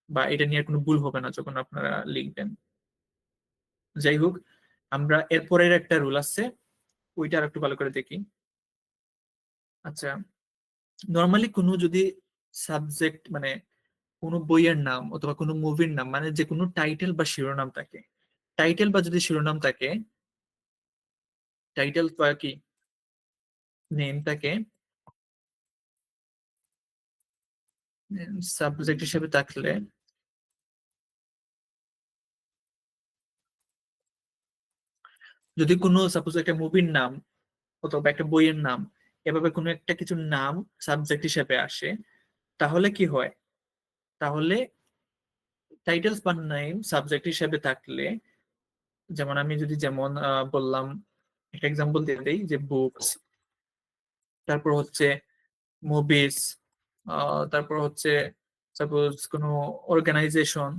বা এটা নিয়ে আর কোনো ভুল হবে না যখন আপনারা লিখবেন। যাই হোক, আমরা এরপরের একটা রুল আছে, ওইটা আর একটু ভালো করে দেখি। আচ্ছা, নর্মালি কোনো যদি সাবজেক্ট মানে কোনো বইয়ের নাম অথবা কোনো মুভির নাম, মানে যে কোনো টাইটেল বা শিরোনাম থাকে, টাইটেল বা যদি শিরোনাম থাকে, টাইটেল বা কি নেম থাকে, সাবজেক্ট হিসেবে থাকলে, যদি কোনো সাপোজ একটা মুভির নাম অথবা একটা বইয়ের নাম, এভাবে কোনো একটা কিছুর নাম সাবজেক্ট হিসেবে আসে, তাহলে কি হয়? তাহলে টাইটেলস বা নেম সাবজেক্ট হিসেবে থাকলে, যেমন আমি যদি যেমন বললাম, একটা এক্সাম্পল দিয়ে দিই যে বুকস, তারপর হচ্ছে মুভিজ, তারপর হচ্ছে সাপোজ কোনো অর্গানাইজেশন,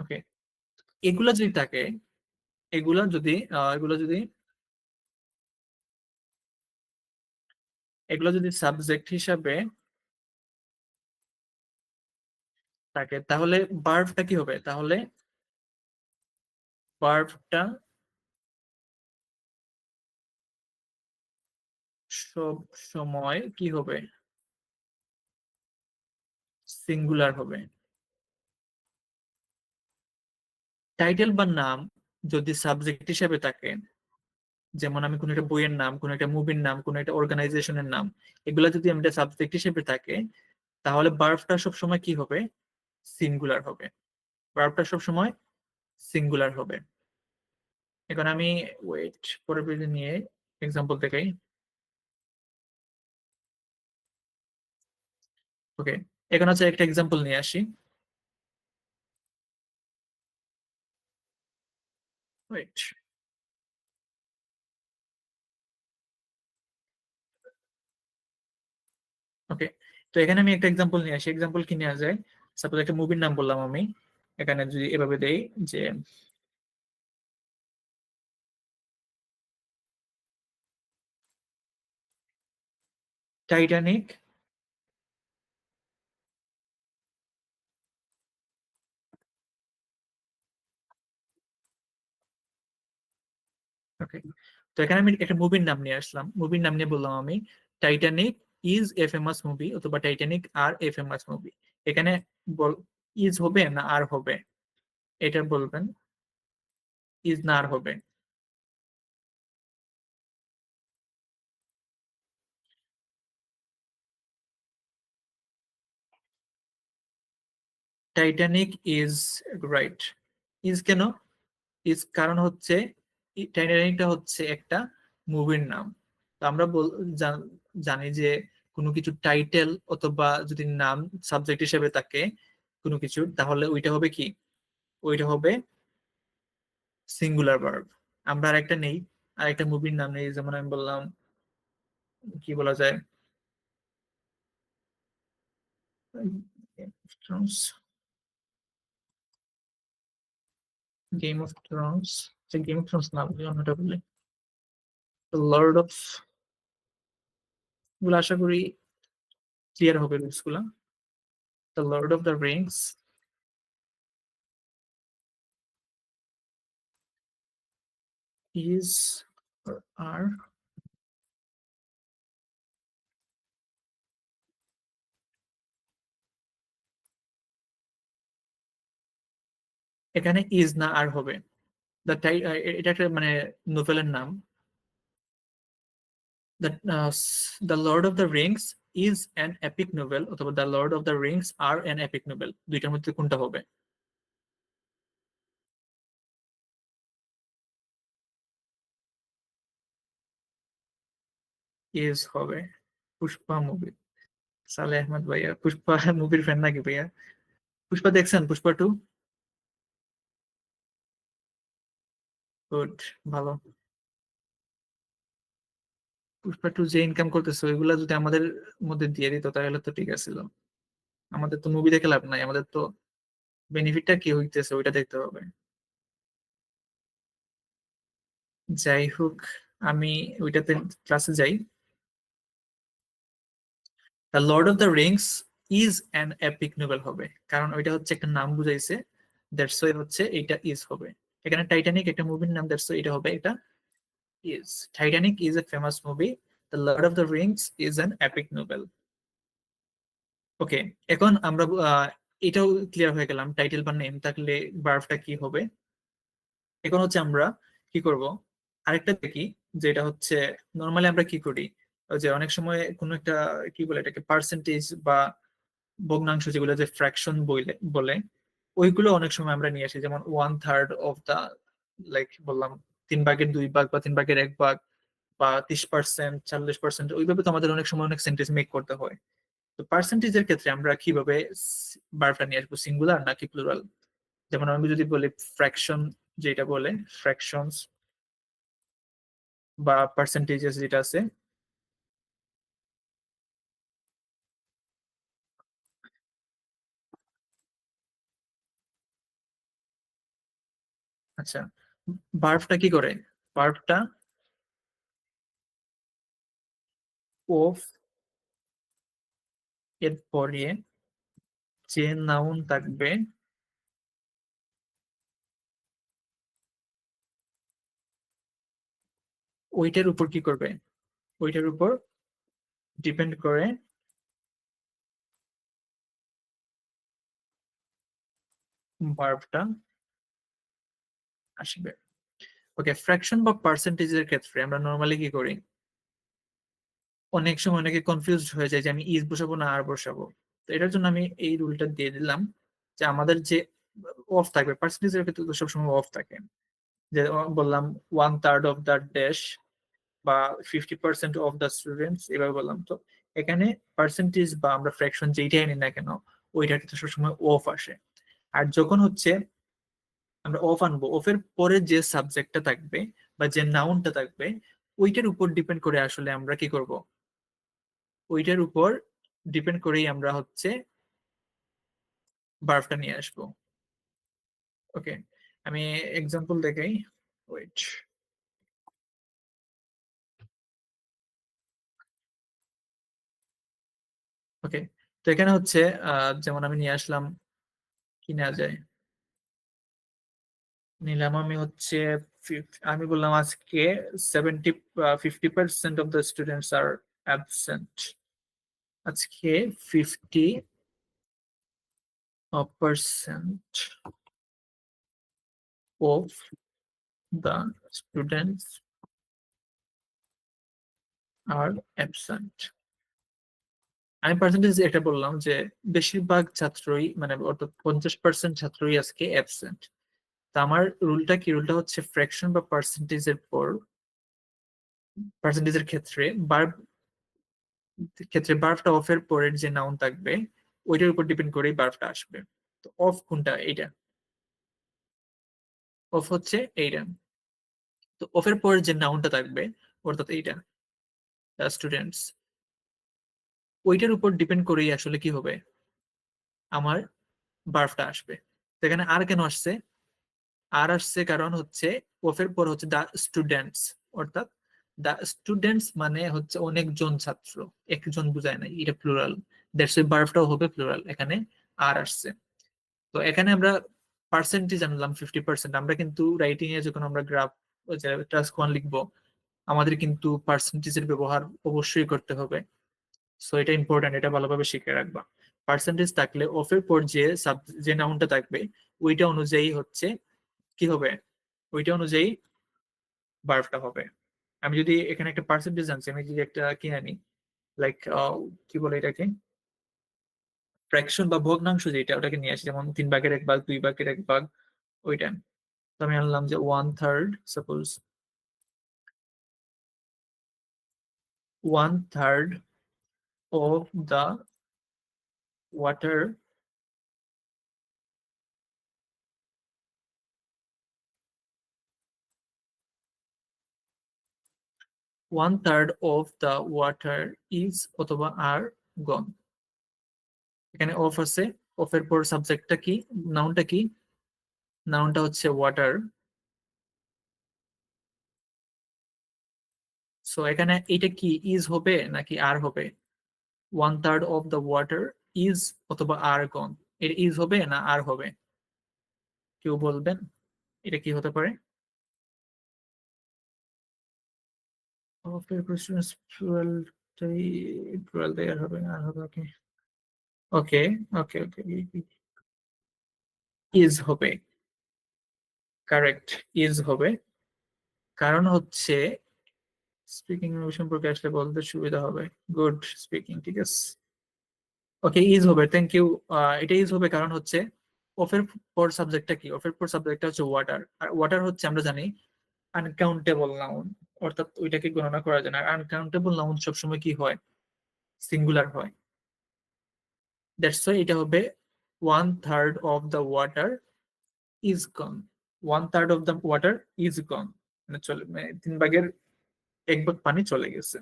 ওকে, এগুলা যদি থাকে, এগুলা যদি এগুলো যদি সাবজেক্ট হিসাবে থাকে, তাহলে ভার্বটা কি হবে? তাহলে ভার্বটা সব সময় কি হবে? সিঙ্গুলার হবে। টাইটেল বা নাম যদি সাবজেক্ট হিসেবে থাকে, যেমন আমি কোনো একটা বইয়ের নাম, কোনো একটা মুভির নাম, কোনো একটা অর্গানাইজেশনের নাম, এগুলা যদি আমাদের সাবজেক্ট হিসেবে থাকে, তাহলে ভার্বটা সব সময় কি হবে? সিঙ্গুলার হবে। ভার্বটা সব সময় সিঙ্গুলার হবে। এখন আমি ওয়েট পরের পেজে নিয়ে এক্সাম্পল দেখাই। ওকে, এখন হচ্ছে একটা এক্সাম্পল নিয়ে আসি। ওয়েট, ওকে, তো এখানে আমি একটা এক্সাম্পল নিয়ে আসি। এক্সাম্পল কি নেওয়া যায়? সাপোজ একটা মুভির নাম বললাম আমি, এখানে যদি এভাবে দেই যে টাইটানিক, ওকে, তো এখানে আমি একটা মুভির নাম নিয়ে আসলাম, মুভির নাম নিয়ে বললাম আমি Titanic is a famous movie, অথবা Titanic are a famous movie. এখানে বল, ইজ হবে না আর হবে? এটা বলবেন, ইজ না আর হবে? Titanic is right. ইজ কেন? ইজ কারণ হচ্ছে টাইটানিকটা হচ্ছে একটা মুভির নাম। তো আমরা জানি যে কোনো কিছু টাইটেল অথবা যদি নাম সাবজেক্ট হিসেবে থাকে কোনো কিছু, তাহলে ওইটা হবে কি? ওইটা হবে সিঙ্গুলার ভার্ব। আমরা আরেকটা নেই, আরেকটা মুভির নাম নেই, যেমন আমি বললাম, কি বলা যায়, game of Thrones, game of Thrones না বলে অন্যটা বলি, লর্ড অফ, গুলো আশা করি ক্লিয়ার হবে রুলস গুলা। The Lord of the Rings is are, এখানে ইজ না আর হবে। দ্য এটা একটা মানে নোভেলের নাম। The Lord of the Rings is an epic novel, অথবা the Lord of the Rings are an epic novel, দুইটার মধ্যে কোনটা হবে? ইজ হবে। পুষ্পা মুভি, সালে আহমেদ ভাইয়া পুষ্পা মুভির ফ্যান নাকি ভাইয়া? পুষ্পা দেখছেন? পুষ্পা টু? গুড, ভালো। পুষ্পা টু যে ইনকাম করতেছে ওইগুলা যদি আমাদের মধ্যে দিয়ে দিত তাহলে তো ঠিক আছিল। আমাদের তো মুভি দেখে লাভ নাই, আমাদের তো বেনিফিটটা কি হইতেছে ওইটা দেখতে হবে। যাই হোক, আমি ওইটাতে ক্লাসে যাই। The Lord of the Rings is an epic Nobel হবে, কারণ ওইটা হচ্ছে একটা নাম বুঝাইছে, দ্যাটস ওয়াই হচ্ছে এটা ইজ হবে। এখানে টাইটানিক একটা মুভির নাম, দ্যাটস ওয়াই এটা হবে এটা is. Titanic is a famous movie, the Lord of the Rings is an epic novel. Okay, এখন আমরা এটাও ক্লিয়ার হয়ে গেলাম টাইটেল বা নেম থাকলে ভার্বটা কি হবে। এখন হচ্ছে আমরা কি করব, আরেকটা দেখি, যেটা হচ্ছে নর্মালি আমরা কি করি, ওই যে অনেক সময় কোনো একটা কি বলে এটাকে পার্সেন্টেজ বা ভগ্নাংশ, যেগুলো যে ফ্র্যাকশন বলে বলে ওইগুলো অনেক সময় আমরা নিয়ে আসি, যেমন 1/3 অফ দা, লাইক বললাম 3/2 ভাগ বা 3/1 ভাগ, বা 30%, 40%, ওইভাবে তো আমাদের অনেক সময় অনেক সেন্টেন্স মেক করতে হয়। তো পার্সেন্টেজের ক্ষেত্রে আমরা কিভাবে বারটা নিয়ে আসবো, সিঙ্গুলার নাকি প্লুরাল? যেমন আমি যদি বলি ফ্র্যাকশন, যেটা বলে ফ্র্যাকশনস বা পার্সেন্টেজেস যেটা আছে, আচ্ছা, ভার্বটা কি করে, ভার্বটা অফ এর পরে যে নাউন থাকবে ওইটার উপর কি করবে, ওইটার উপর ডিপেন্ড করে ভার্বটা আসবে। ওকে, ফ্র্যাকশন বা পার্সেন্টেজের ক্ষেত্রে আমরা নর্মালি কি করি, অনেক সময় অনেকে কনফিউজড হয়ে যায় যে আমি ইজ বসাবো না আর বসাবো। তো এটার জন্য আমি এই রুলটা দিয়ে দিলাম যে আমাদের যে অফ থাকবে, পার্সেন্টেজের ক্ষেত্রে তো সবসময় অফ থাকে, যে বললাম 1/3 অফ দ্য ড্যাশ বা 50% অফ দ্য স্টুডেন্টস, এভাবে বললাম। তো এখানে পার্সেন্টেজ বা আমরা ফ্র্যাকশন যেইটাই নিই না কেন, ওইটাতে তো সবসময় অফ আসে। আর যখন হচ্ছে আমরা অফ আনবো, অফের পরে যে সাবজেক্টটা থাকবে বা যে নাউনটা থাকবে, ওইটার উপর ডিপেন্ড করে আসলে আমরা কি করব, ওইটার উপর ডিপেন্ড করেই আমরা হচ্ছে বার্ফটা নিয়ে আসবো। ওকে, আমি এক্সাম্পল দেখাই, ওয়েট। ওকে, তো এখানে হচ্ছে যেমন আমি নিয়ে আসলাম, কি নেওয়া যায়, নিলাম আমি হচ্ছে আমি বললাম আজকে 50% of the students are absent. আজকে 50% of the students are absent. আমি পার্সেন্টেজ এটা বললাম যে বেশিরভাগ ছাত্রই, মানে অর্থাৎ 50% ছাত্রই আজকে অ্যাবসেন্ট। তা আমার রুলটা কি, রুলটা হচ্ছে ফ্র্যাকশন বা পার্সেন্টেজের পর, পার্সেন্টেজের ক্ষেত্রে বার্বটা অফ এর পরের যে নাউন থাকবে ওইটার উপর ডিপেন্ড করেই বার্বটা আসবে। তো অফ কোনটা, এইটা অফ হচ্ছে এইটা। তো অফের পরের যে নাউনটা থাকবে, অর্থাৎ এইটা স্টুডেন্টস, ওইটার উপর ডিপেন্ড করেই আসলে কি হবে, আমার বার্বটা আসবে। তো এখানে আর কেন আসছে, আর আসছে কারণ হচ্ছে অফের পর হচ্ছে দা স্টুডেন্টস, অর্থাৎ দা স্টুডেন্টস মানে হচ্ছে অনেকজন ছাত্র, একজন বুঝায় নাই, এটা প্লুরাল, দ্যাটস ওয়াই ভার্বটাও হবে প্লুরাল, এখানে আর আসছে। তো এখানে আমরা পার্সেন্টেজ আনলাম 50%, আমরা কিন্তু রাইটিং এ যখন আমরা গ্রাফ টাস্ক ওয়ান লিখবো, আমাদের কিন্তু পার্সেন্টেজের ব্যবহার অবশ্যই করতে হবে। সো এটা ইম্পর্টেন্ট, এটা ভালোভাবে শিখে রাখবা। পার্সেন্টেজ থাকলে অফের পর যে যে নাউনটা থাকবে ওইটা অনুযায়ী হচ্ছে কি হবে, ওইটা অনুযায়ী ভার্বটা হবে। আমি যদি এখানে একটা পার্সেন্টেজ আনছি, আমি যদি একটা কি আনি, লাইক কি বলে এটাকে, ফ্র্যাকশন বা ভগ্নাংশ যেটা, ওটাকে নিয়ে আসি, যেমন 3/1 ভাগ, 2/1 ভাগ, ওইটা। তো আমি আনলাম যে 1/3, suppose 1/3 of the water, 1/3 of the water is অথবা আর গন। এখানে অফ আছে, অফের পর সাবজেক্টটা কি, নাউনটা কি, নাউনটা হচ্ছে ওয়াটার। সো এখানে এটা কি ইজ হবে নাকি আর হবে, 1/3 অফ দ্য ওয়াটার ইজ অথবা আর গন, এটা ইজ হবে না আর হবে, কেউ বলবেন এটা কি হতে পারে? অফের প্রেসিডেন্স প্লুরালটাই, প্লুরাল আর হবে না আর হবে, ওকে। ওকে, ওকে, ওকে, ইজ হবে, কারেক্ট, ইজ হবে। কারণ হচ্ছে স্পিকিং সম্পর্কে আসলে বলতে সুবিধা হবে। গুড স্পিকিং, ঠিক আছে। ওকে, ইজ হবে, থ্যাংক ইউ। এটা ইজ হবে কারণ হচ্ছে অফের পর সাবজেক্টটা কি, অফের পর সাবজেক্টটা হচ্ছে ওয়াটার, আর ওয়াটার হচ্ছে আমরা জানি আনকাউন্টেবল নাউন, অর্থাৎ ওইটাকে গণনা করা যায় না। আর আনকাউন্টেবল নাউন সবসময় কি হয়, সিঙ্গুলার হয়। দ্যাটস ওয়াই এটা হবে 1/3 of the water is gone. 1/3 of the water is গন, মানে চলে, মানে 3 ভাগের 1 ভাগ পানি চলে গেছে।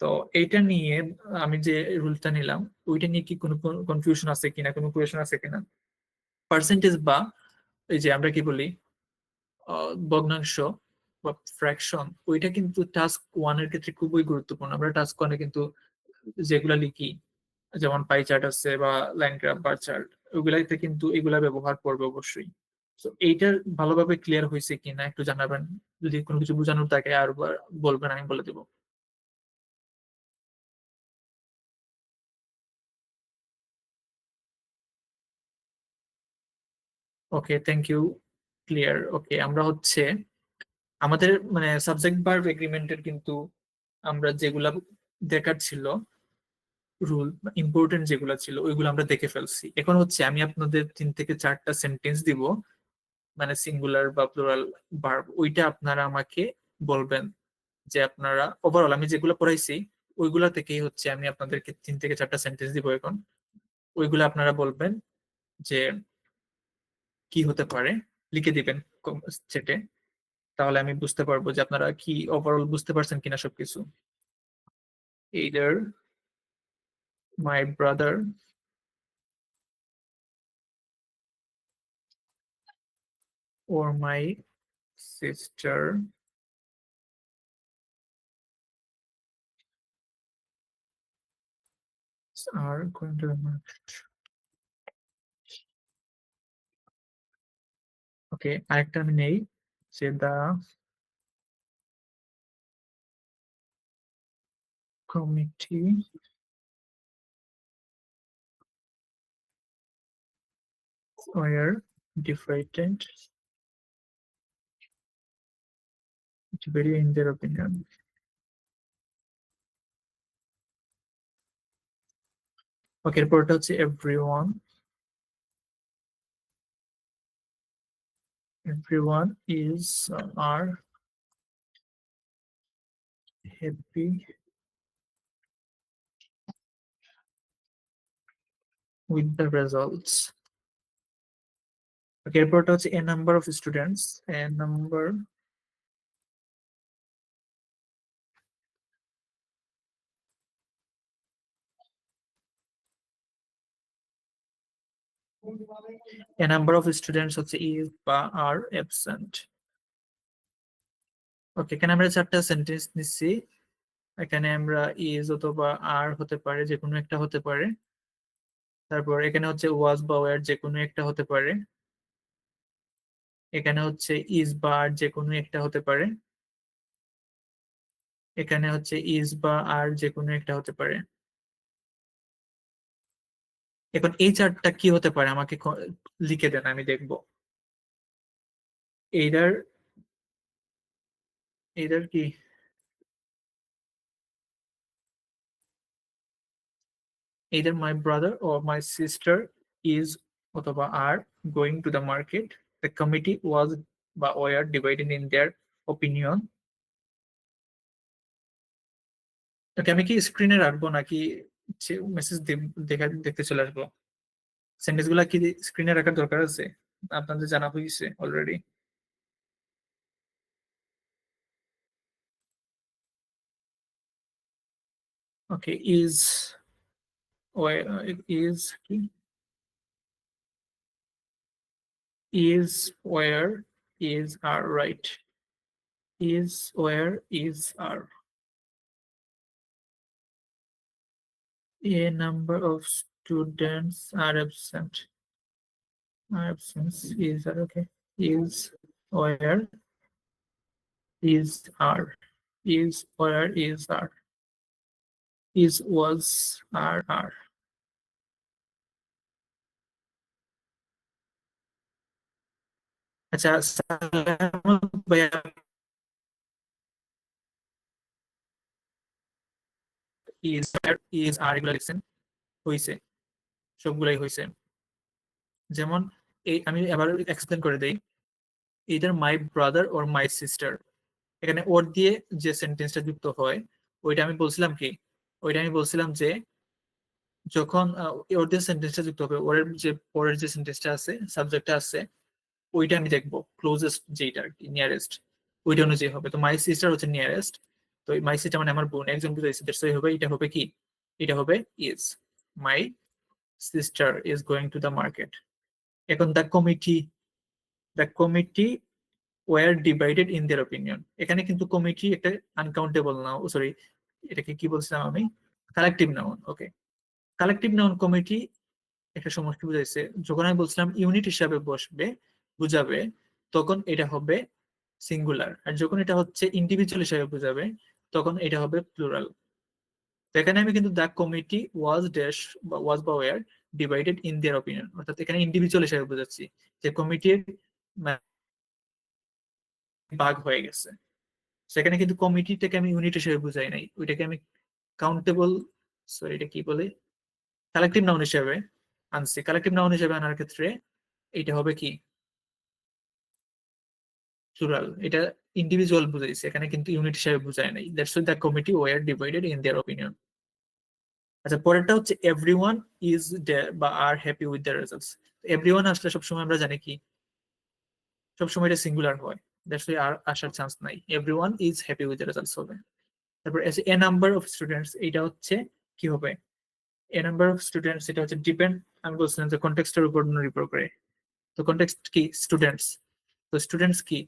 তো এইটা নিয়ে আমি যে রুলটা নিলাম, ওইটা নিয়ে কি কোনো কনফিউশন আছে কিনা, কোনো কোয়েশন আছে কিনা? পার্সেন্টেজ বা এই যে আমরা কি বলি ভগ্নাংশ বা ফ্র্যাকশন, ওইটা কিন্তু টাস্ক ওয়ান এর ক্ষেত্রে খুবই গুরুত্বপূর্ণ। আমরা টাস্ক ওয়ানে কিন্তু যেগুলা লিখি, যেমন পাই চার্ট আছে বা লাইন গ্রাফ, বার চার্ট, ওইগুলাতে কিন্তু এগুলা ব্যবহার করবে অবশ্যই। তো এইটার ভালোভাবে ক্লিয়ার হয়েছে কিনা একটু জানাবেন, যদি কোনো কিছু বোঝানোর থাকে আর বলবেন, আমি বলে দেবো। ওকে, থ্যাংক ইউ, ক্লিয়ার। ওকে, আমরা হচ্ছে আমাদের মানে সাবজেক্ট ভার্ব এগ্রিমেন্টের কিন্তু আমরা যেগুলা দেখার ছিল রুল, ইম্পর্টেন্ট যেগুলো ছিল ওইগুলো আমরা দেখে ফেলছি। এখন হচ্ছে আমি আপনাদের 3 থেকে 4টা সেন্টেন্স দিব, মানে সিঙ্গুলার বা প্লুরাল ভার্ব, ওইটা আপনারা আমাকে বলবেন যে আপনারা ওভারঅল আমি যেগুলো পড়াইছি ওইগুলা থেকেই হচ্ছে আমি আপনাদেরকে 3 থেকে 4টা সেন্টেন্স দিব এখন। ওইগুলো আপনারা বলবেন যে কি হতে পারে, লিখে দিবেন চ্যাটে, তাহলে আমি বুঝতে পারবো যে আপনারা কি ওভারঅল বুঝতে পারছেন কিনা সবকিছু। either my brother or my sister are going to the market. ওকে, আরেকটা আমি নেই, যে the committee were divided very in their opinion. ওকে, এরপরটা হচ্ছে everyone is are happy with the results. ওকে, এরপরটা হচ্ছে a number of students হচ্ছে is বা are absent. ওকে, এখানে আমরা 4টা সেন্টেন্স নিচ্ছি। এখানে আমরা ইজ অথবা আর হতে পারে, যে কোনো একটা হতে পারে। তারপর এখানে হচ্ছে ওয়াজ বা ওয়ার, যে কোনো একটা হতে পারে। এখানে হচ্ছে ইজ বা আর, যে কোনো একটা হতে পারে। এখানে হচ্ছে ইজ বা আর, যে কোনো একটা হতে পারে। এখন এই 4টা কি হতে পারে আমাকে লিখে দেন, আমি দেখবো। এইটার এইটার কি, either my brother or my sister is অথবা are going to the market, the committee was বা were divided in their opinion. ওকে, আমি কি স্ক্রিনে রাখবো নাকি মেসেজ দেখতে চলে আসবো? সেন্টেন্স গুলা কি স্ক্রিনে রাখার দরকার আছে? আপনাদের জানা হয়েছে অলরেডি? ওকে, ইজ কি, is where is are, right? Is where is are. A number of students are absent. Absence is are, okay. Is where is are. Is where is are. Is was are are. আচ্ছা, সালামত ভাইয়া, ইজ ইজ আর এগুলো লিখছেন, হইছে, সবগুলাই হইছে। যেমন এই আমি আবার এক্সপ্লেন করে দেই, either my brother or my sister, এখানে ওর দিয়ে যে সেন্টেন্সটা যুক্ত হয়, ওইটা আমি বলছিলাম কি, ওইটা আমি বলছিলাম যে যখন ওর দিয়ে সেন্টেন্সটা যুক্ত হবে, ওর যে পরের যে সেন্টেন্সটা আছে, সাবজেক্টটা আছে, ওইটা আমি দেখবো ক্লোজেস্ট যেটা আর কি, নিয়ারেস্ট, ওইটা অনুযায়ী হবে। তো মাই সিস্টার হচ্ছে নিয়ারেস্ট, তো মাই সিস্টার মানে আমার বোন, একজন বুঝাইছে, দ্যাটস ওয়াই হবে, এটা হবে কি, এটা হবে is, my sister is going to the market. এখন the committee were divided in their opinion, এখানে কিন্তু কমিটি একটা আনকাউন্টেবল নাও, সরি, এটাকে কি বলছিলাম আমি, কালেকটিভ নাউন, ওকে। কালেকটিভ নাউন কমিটি একটা সমষ্টি বুঝাইছে, যখন আমি বলছিলাম ইউনিট হিসাবে বসবে, বুঝাবে, তখন এটা হবে সিঙ্গুলার, আর যখন এটা হচ্ছে ইন্ডিভিজুয়াল হিসাবে বুঝাবে, তখন এটা হবে প্লুরাল। তো এখানে আমি কিন্তু দ্য কমিটি ওয়াজ ড্যাশ বা ওয়াজ বা war divided in their opinion, অর্থাৎ এখানে ইন্ডিভিজুয়াল হিসাবে বুঝাচ্ছি যে কমিটির ভাগ হয়ে গেছে। সেখানে কিন্তু কমিটিটাকে আমি ইউনিট হিসেবে বুঝাই নাই, ওইটাকে আমি কাউন্টেবল, সরি এটা কি বলে, কালেকটিভ নাউন হিসেবে আনছি। কালেকটিভ নাউন হিসেবে আনার ক্ষেত্রে এটা হবে কি, প্লুরাল, এটা ইন্ডিভিজুয়াল বুঝাইছে, এখানে কিন্তু ইউনিট হিসেবে বুঝায় নাই, that's the committee were divided in their opinion. আচ্ছা, পরেরটা হচ্ছে এভরিওয়ান ইজ বা are happy with the results. Everyone আসলে সবসময় আমরা জানি কি, সবসময় এটা সিঙ্গুলার হয়, দ্যাটস আর আসার চান্স নাই, everyone is happy with the results হবে। তারপর এ নাম্বার অফ স্টুডেন্টস, এটা হচ্ছে কি হবে, এ নাম্বার অফ স্টুডেন্টস, এটা হচ্ছে ডিপেন্ড, আমি বলছিলাম যে কন্টেক্সটের উপর নির্ভর করে। তো কন্টেক্সট কি, স্টুডেন্টস, তো স্টুডেন্টস কি,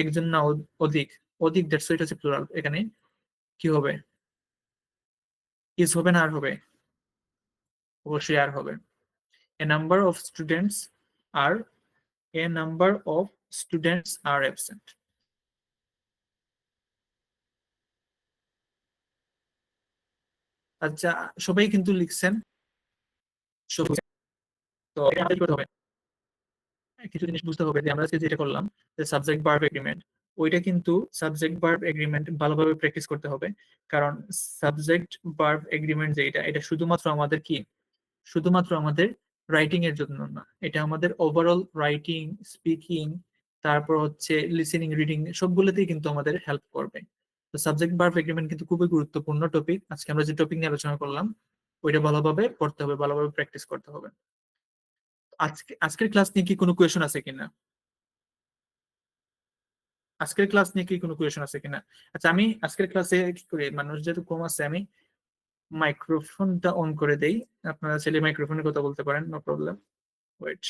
একজন না অধিক, অধিক, দ্যাটস এটা হচ্ছে প্লুরাল, এখানে কি হবে, ইজ হবে না আর হবে, অবশ্যই আর হবে। A number of students are, a number of students are absent. আচ্ছা, সবাই কিন্তু লিখছেন, সবুজ। তো এটা আমাদের কি করতে হবে, কিছু জিনিস বুঝতে হবে যে আমরা আজকে যেটা করলাম, যে সাবজেক্ট ভার্ব এগ্রিমেন্ট, ওইটা কিন্তু সাবজেক্ট ভার্ব এগ্রিমেন্ট ভালোভাবে প্র্যাকটিস করতে হবে। কারণ সাবজেক্ট ভার্ব এগ্রিমেন্ট যেটা, এটা শুধুমাত্র আমাদের কি, শুধুমাত্র আমাদের রাইটিং এর জন্য না, এটা আমাদের ওভারঅল রাইটিং, স্পিকিং, তারপর হচ্ছে লিসেনিং, রিডিং, সবগুলোতেই কিন্তু আমাদের হেল্প করবে। তো সাবজেক্ট ভার্ব এগ্রিমেন্ট কিন্তু খুবই গুরুত্বপূর্ণ টপিক, আজকে আমরা যে টপিক নিয়ে আলোচনা করলাম, ওইটা ভালোভাবে পড়তে হবে, ভালোভাবে প্র্যাকটিস করতে হবে। আজকের ক্লাস নিয়ে কি কোনো কোয়েশন আছে কিনা, আজকের ক্লাস নিয়ে কি কোনো কোয়েশন আছে কিনা? আচ্ছা, আমি আজকের ক্লাসে কি করি, মানুষ যেহেতু কম আছে, আমি মাইক্রোফোনটা অন করে দেই, আপনারা চাইলে মাইক্রোফোনে কথা বলতে পারেন, নো প্রবলেম। ওয়েট।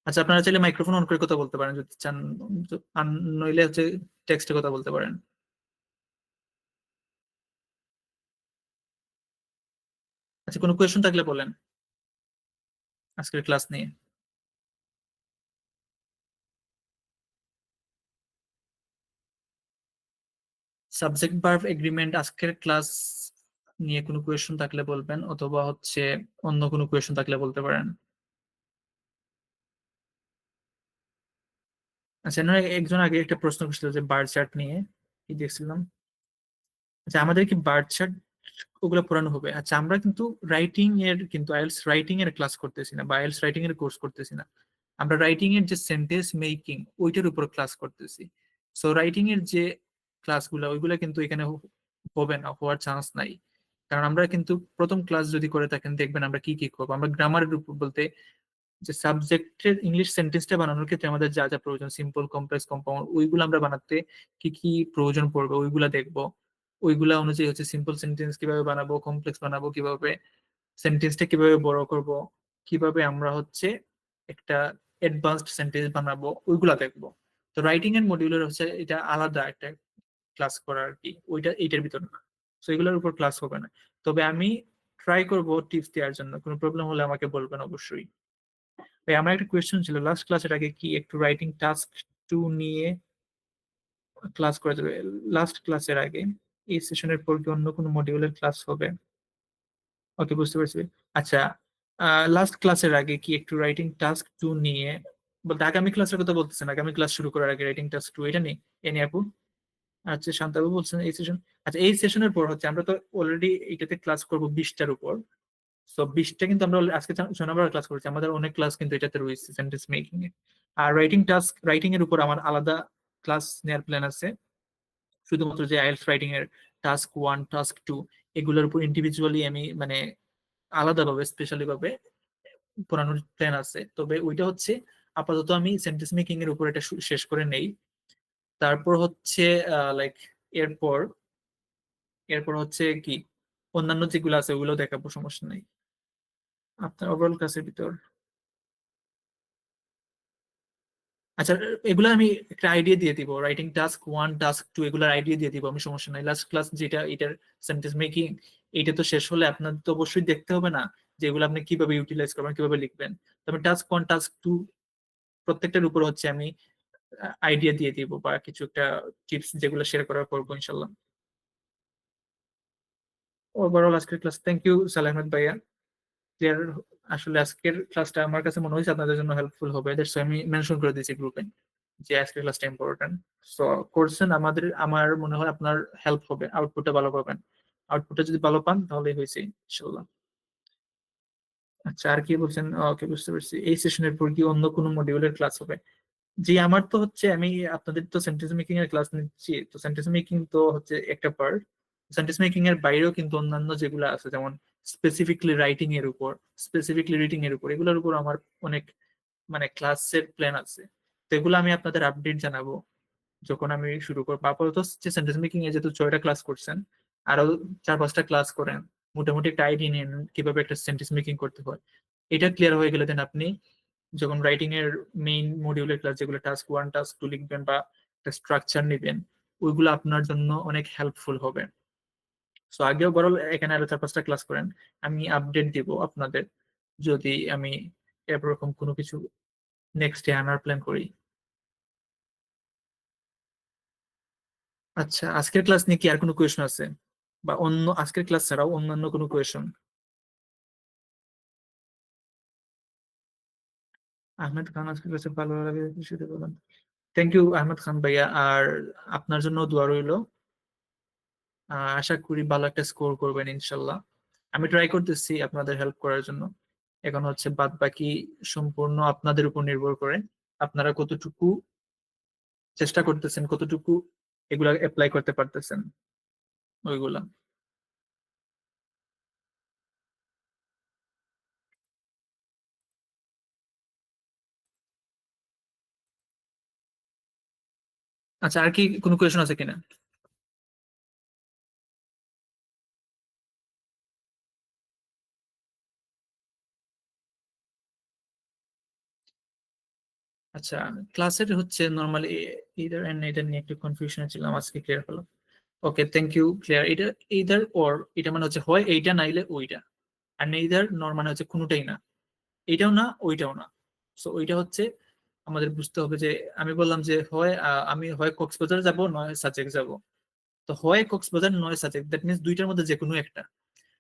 আচ্ছা, আপনারা চাইলে মাইক্রোফোন অন করে কথা বলতে পারেন যদি চান, আর নইলে হচ্ছে টেক্সটে কথা বলতে পারেন। আচ্ছা, কোনো কোয়েশন থাকলে বলেন আজকের ক্লাস নিয়ে। সাবজেক্ট ভার্ব এগ্রিমেন্ট আজকের ক্লাস নিয়ে কোনো কোয়েশন থাকলে বলবেন, অথবা হচ্ছে অন্য কোনো কোয়েশন থাকলে বলতে পারেন। আচ্ছা, একজন আগে একটা প্রশ্ন করছিল যে বার চার্ট নিয়ে, কি দেখছিলাম। আচ্ছা, আমাদের কি বার্থ চার্ট ওগুলো পড়ানো হবে? আচ্ছা, আমরা কিন্তু রাইটিং এর, কিন্তু আইএলটিএস রাইটিং এর ক্লাস করতেছি না, বা আইএলটিএস রাইটিং এর কোর্স করতেছি না, আমরা রাইটিং এর যে সেন্টেন্স মেকিং, ওইটার উপর ক্লাস করতেছি। সো রাইটিং এর যে ক্লাসগুলো, ওইগুলো কিন্তু এখানে হবে না, হওয়ার চান্স নাই। কারণ আমরা কিন্তু প্রথম ক্লাস যদি করে থাকেন, দেখবেন আমরা কি কি করবো, আমরা গ্রামারের উপর বলতে, যে সাবজেক্টের ইংলিশ সেন্টেন্সটা বানানোর ক্ষেত্রে আমাদের যা যা প্রয়োজন, সিম্পল, কমপ্লেক্স, কম্পাউন্ড, ওইগুলো আমরা বানাতে কি কি প্রয়োজন পড়বে, ওইগুলা দেখবো। ওইগুলা অনুযায়ী হচ্ছে সিম্পল সেন্টেন্স কিভাবে বানাবো, কমপ্লেক্স বানাবো কিভাবে, সেন্টেন্সটা কিভাবে বড় করব, কিভাবে আমরা হচ্ছে একটা অ্যাডভান্সড সেন্টেন্স বানাবো, ওইগুলা দেখবো। তো রাইটিং এর মডিউলের হচ্ছে এটা আলাদা একটা ক্লাস করা আর কি, ওইটা এইটার ভিতর না। তো এগুলোর উপর ক্লাস হবে না। তবে আমি ট্রাই করব টিপস দেওয়ার জন্য, কোনো প্রবলেম হলে আমাকে বলবেন অবশ্যই। ভাই, আমার একটা কোয়েশ্চেন ছিল, লাস্ট ক্লাসের আগে কি একটু রাইটিং টাস্ক 2 নিয়ে ক্লাস করে দেবে? লাস্ট ক্লাসের আগে, এই সেশনের পর কি অন্য কোনো মডিউলের ক্লাস হবে? ওকে, বুঝতে পারছি। আচ্ছা, লাস্ট ক্লাসের আগে কি একটু রাইটিং টাস্ক টু নিয়ে, বলতে আগামী ক্লাসের কথা বলতেছেন, আগামী ক্লাস শুরু করার আগে রাইটিং টাস্ক টু এটা নিয়ে, এ নিয়ে আপু? আচ্ছা, শান্তাবু বলছেন এই সেশন। আচ্ছা, এই সেশনের পর হচ্ছে আমরা তো অলরেডি এটাতে ক্লাস করবো 20টার উপর। তো 20টা কিন্তু আমরা আজকে 6 নম্বর ক্লাস করছি, আমাদের অনেক ক্লাস কিন্তু এটাতে রয়েছে সেন্টেন্স মেকিং এ। আর রাইটিং টাস্ক, রাইটিং এর উপর আমার আলাদা ক্লাস নেওয়ার প্ল্যান আছে। শুধুমাত্র যে আইএলটিএস রাইটিং এর টাস্ক ওয়ান, টাস্ক টু, এগুলোর উপর ইন্ডিভিজুয়ালি আমি মানে আলাদাভাবে স্পেশালি ভাবে পড়ানোর প্ল্যান আছে। তবে ওইটা হচ্ছে আপাতত আমি সেন্টেন্স মেকিং এর উপর এটা শেষ করে নেই। তারপর হচ্ছে লাইক এরপর এরপর হচ্ছে কি অন্যান্য যেগুলো আছে ওগুলো দেখাবো, সমস্যা নেই। আপনার ওভারঅল ক্লাসের ভিতর, আচ্ছা, এগুলো আমি একটা আইডিয়া দিয়ে দিব, writing task one, task two, এগুলোর আইডিয়া দিয়ে দিব আমি, সমস্যা নাই। লাস্ট ক্লাস যেটা, এটার সেন্টেন্স মেকিং, এটা তো শেষ হলে আপনার তো অবশ্যই দেখতে হবে না যে এগুলো আপনি কিভাবে ইউটিলাইজ করবেন, কিভাবে লিখবেন। তবে টাস্ক ওয়ান, টাস্ক টু প্রত্যেকটার উপর হচ্ছে আমি আইডিয়া দিয়ে দিব বা কিছু একটা টিপস যেগুলো শেয়ার করা করবো ইনশাল্লাহ। ওভারঅল আজকের ক্লাস, থ্যাংক ইউ সালাহ আহমেদ ভাইয়া, ক্লিয়ার। আসলে আজকের ক্লাসটা আমার কাছে মনে হয়েছে আপনাদের জন্য হেল্পফুল হবে, দ্যাটস আমি মেনশন করে দিয়েছি গ্রুপে যে আজকের ক্লাসটা ইম্পর্টেন্ট। সো করছেন, আমার মনে হয় আপনার হেল্প হবে, আউটপুটটা ভালো পাবেন। আউটপুটটা যদি ভালো পান তাহলেই হয়েছে ইনশাল্লাহ। আচ্ছা, আর কি বলছেন? ওকে, বুঝতে পারছি। এই সেশনের পর কি অন্য কোনো মডিউলের ক্লাস হবে? জি, আমার তো হচ্ছে আমি আপনাদের তো সেন্টেন্স মেকিং এর ক্লাস নিচ্ছি, তো সেন্টেন্স মেকিং তো হচ্ছে একটা পার্ট। সেন্টেন্স মেকিং এর বাইরেও কিন্তু অন্যান্য যেগুলো আছে, যেমন স্পেসিফিকলি রাইটিং এর উপর, স্পেসিফিকলি রিডিং এর উপর, এগুলোর উপর আমার অনেক মানে ক্লাসের প্ল্যান আছে। তো এগুলো আমি আপনাদের আপডেট জানাবো যখন আমি শুরু করবো। আপাতত যে সেন্টেন্স মেকিং এ যেহেতু 6টা ক্লাস করছেন, আরো 4-5টা ক্লাস করেন, মোটামুটি একটা আইডিয়া নিন কিভাবে একটা সেন্টেন্স মেকিং করতে হয়। এটা ক্লিয়ার হয়ে গেলে দেন আপনি যখন রাইটিং এর মেইন মডিউলের ক্লাস, যেগুলো টাস্ক ওয়ান, টাস্ক টু লিখবেন বা একটা স্ট্রাকচার নেবেন, ওইগুলো আপনার জন্য অনেক হেল্পফুল হবে। সো আগেও বরং এখানে আরো 4-5টা ক্লাস করেন, আমি আপডেট দিব আপনাদের যদি আমি এরকম কোনো কিছু নেক্সট ডে আনার প্ল্যান করি। আচ্ছা, আজকের ক্লাস নিয়ে কি আর কোনো কোয়েশন আছে, বা অন্য আজকের ক্লাস ছাড়াও অন্যান্য কোনো কোয়েশন? আহমেদ খান, আজকের ক্লাসে ভালো লাগে সেটা বলেন। থ্যাংক ইউ আহমেদ খান ভাইয়া, আর আপনার জন্য দোয়া রইলো। আশা করি ভালো একটা স্কোর করবেন ইনশাল্লাহ। আমি ট্রাই করতেছি আপনাদের হেল্প করার জন্য। এখন হচ্ছে বাদ বাকি সম্পূর্ণ আপনাদের উপর নির্ভর করে, আপনারা কতটুকু চেষ্টা করতেছেন, কতটুকু এগুলা অ্যাপ্লাই করতে পারতেছেন ওইগুলা। আচ্ছা, আর কি কোনো কোয়েশন আছে কিনা? আচ্ছা, ক্লাসের হচ্ছে নর্মালি ইদার এন্ড এটা নিয়ে একটু কনফিউশন ছিলাম, আজকে ক্লিয়ার হলো। ওকে, থ্যাংক ইউ, ক্লিয়ার। এটা ইদার ওর, এটা মানে হচ্ছে হয় এইটা নাইলে ওইটা, আর নেইদার নর মানে হচ্ছে কোনোটাই না, এইটাও না ওইটাও না। সো ওইটা হচ্ছে আমাদের বুঝতে হবে যে, আমি বললাম যে হয় আমি হয় কক্সবাজার যাব নয় সাজেক যাব। তো হয় কক্সবাজার নয় সাজেক, দ্যাট মিনস দুইটার মধ্যে যে কোনো একটা।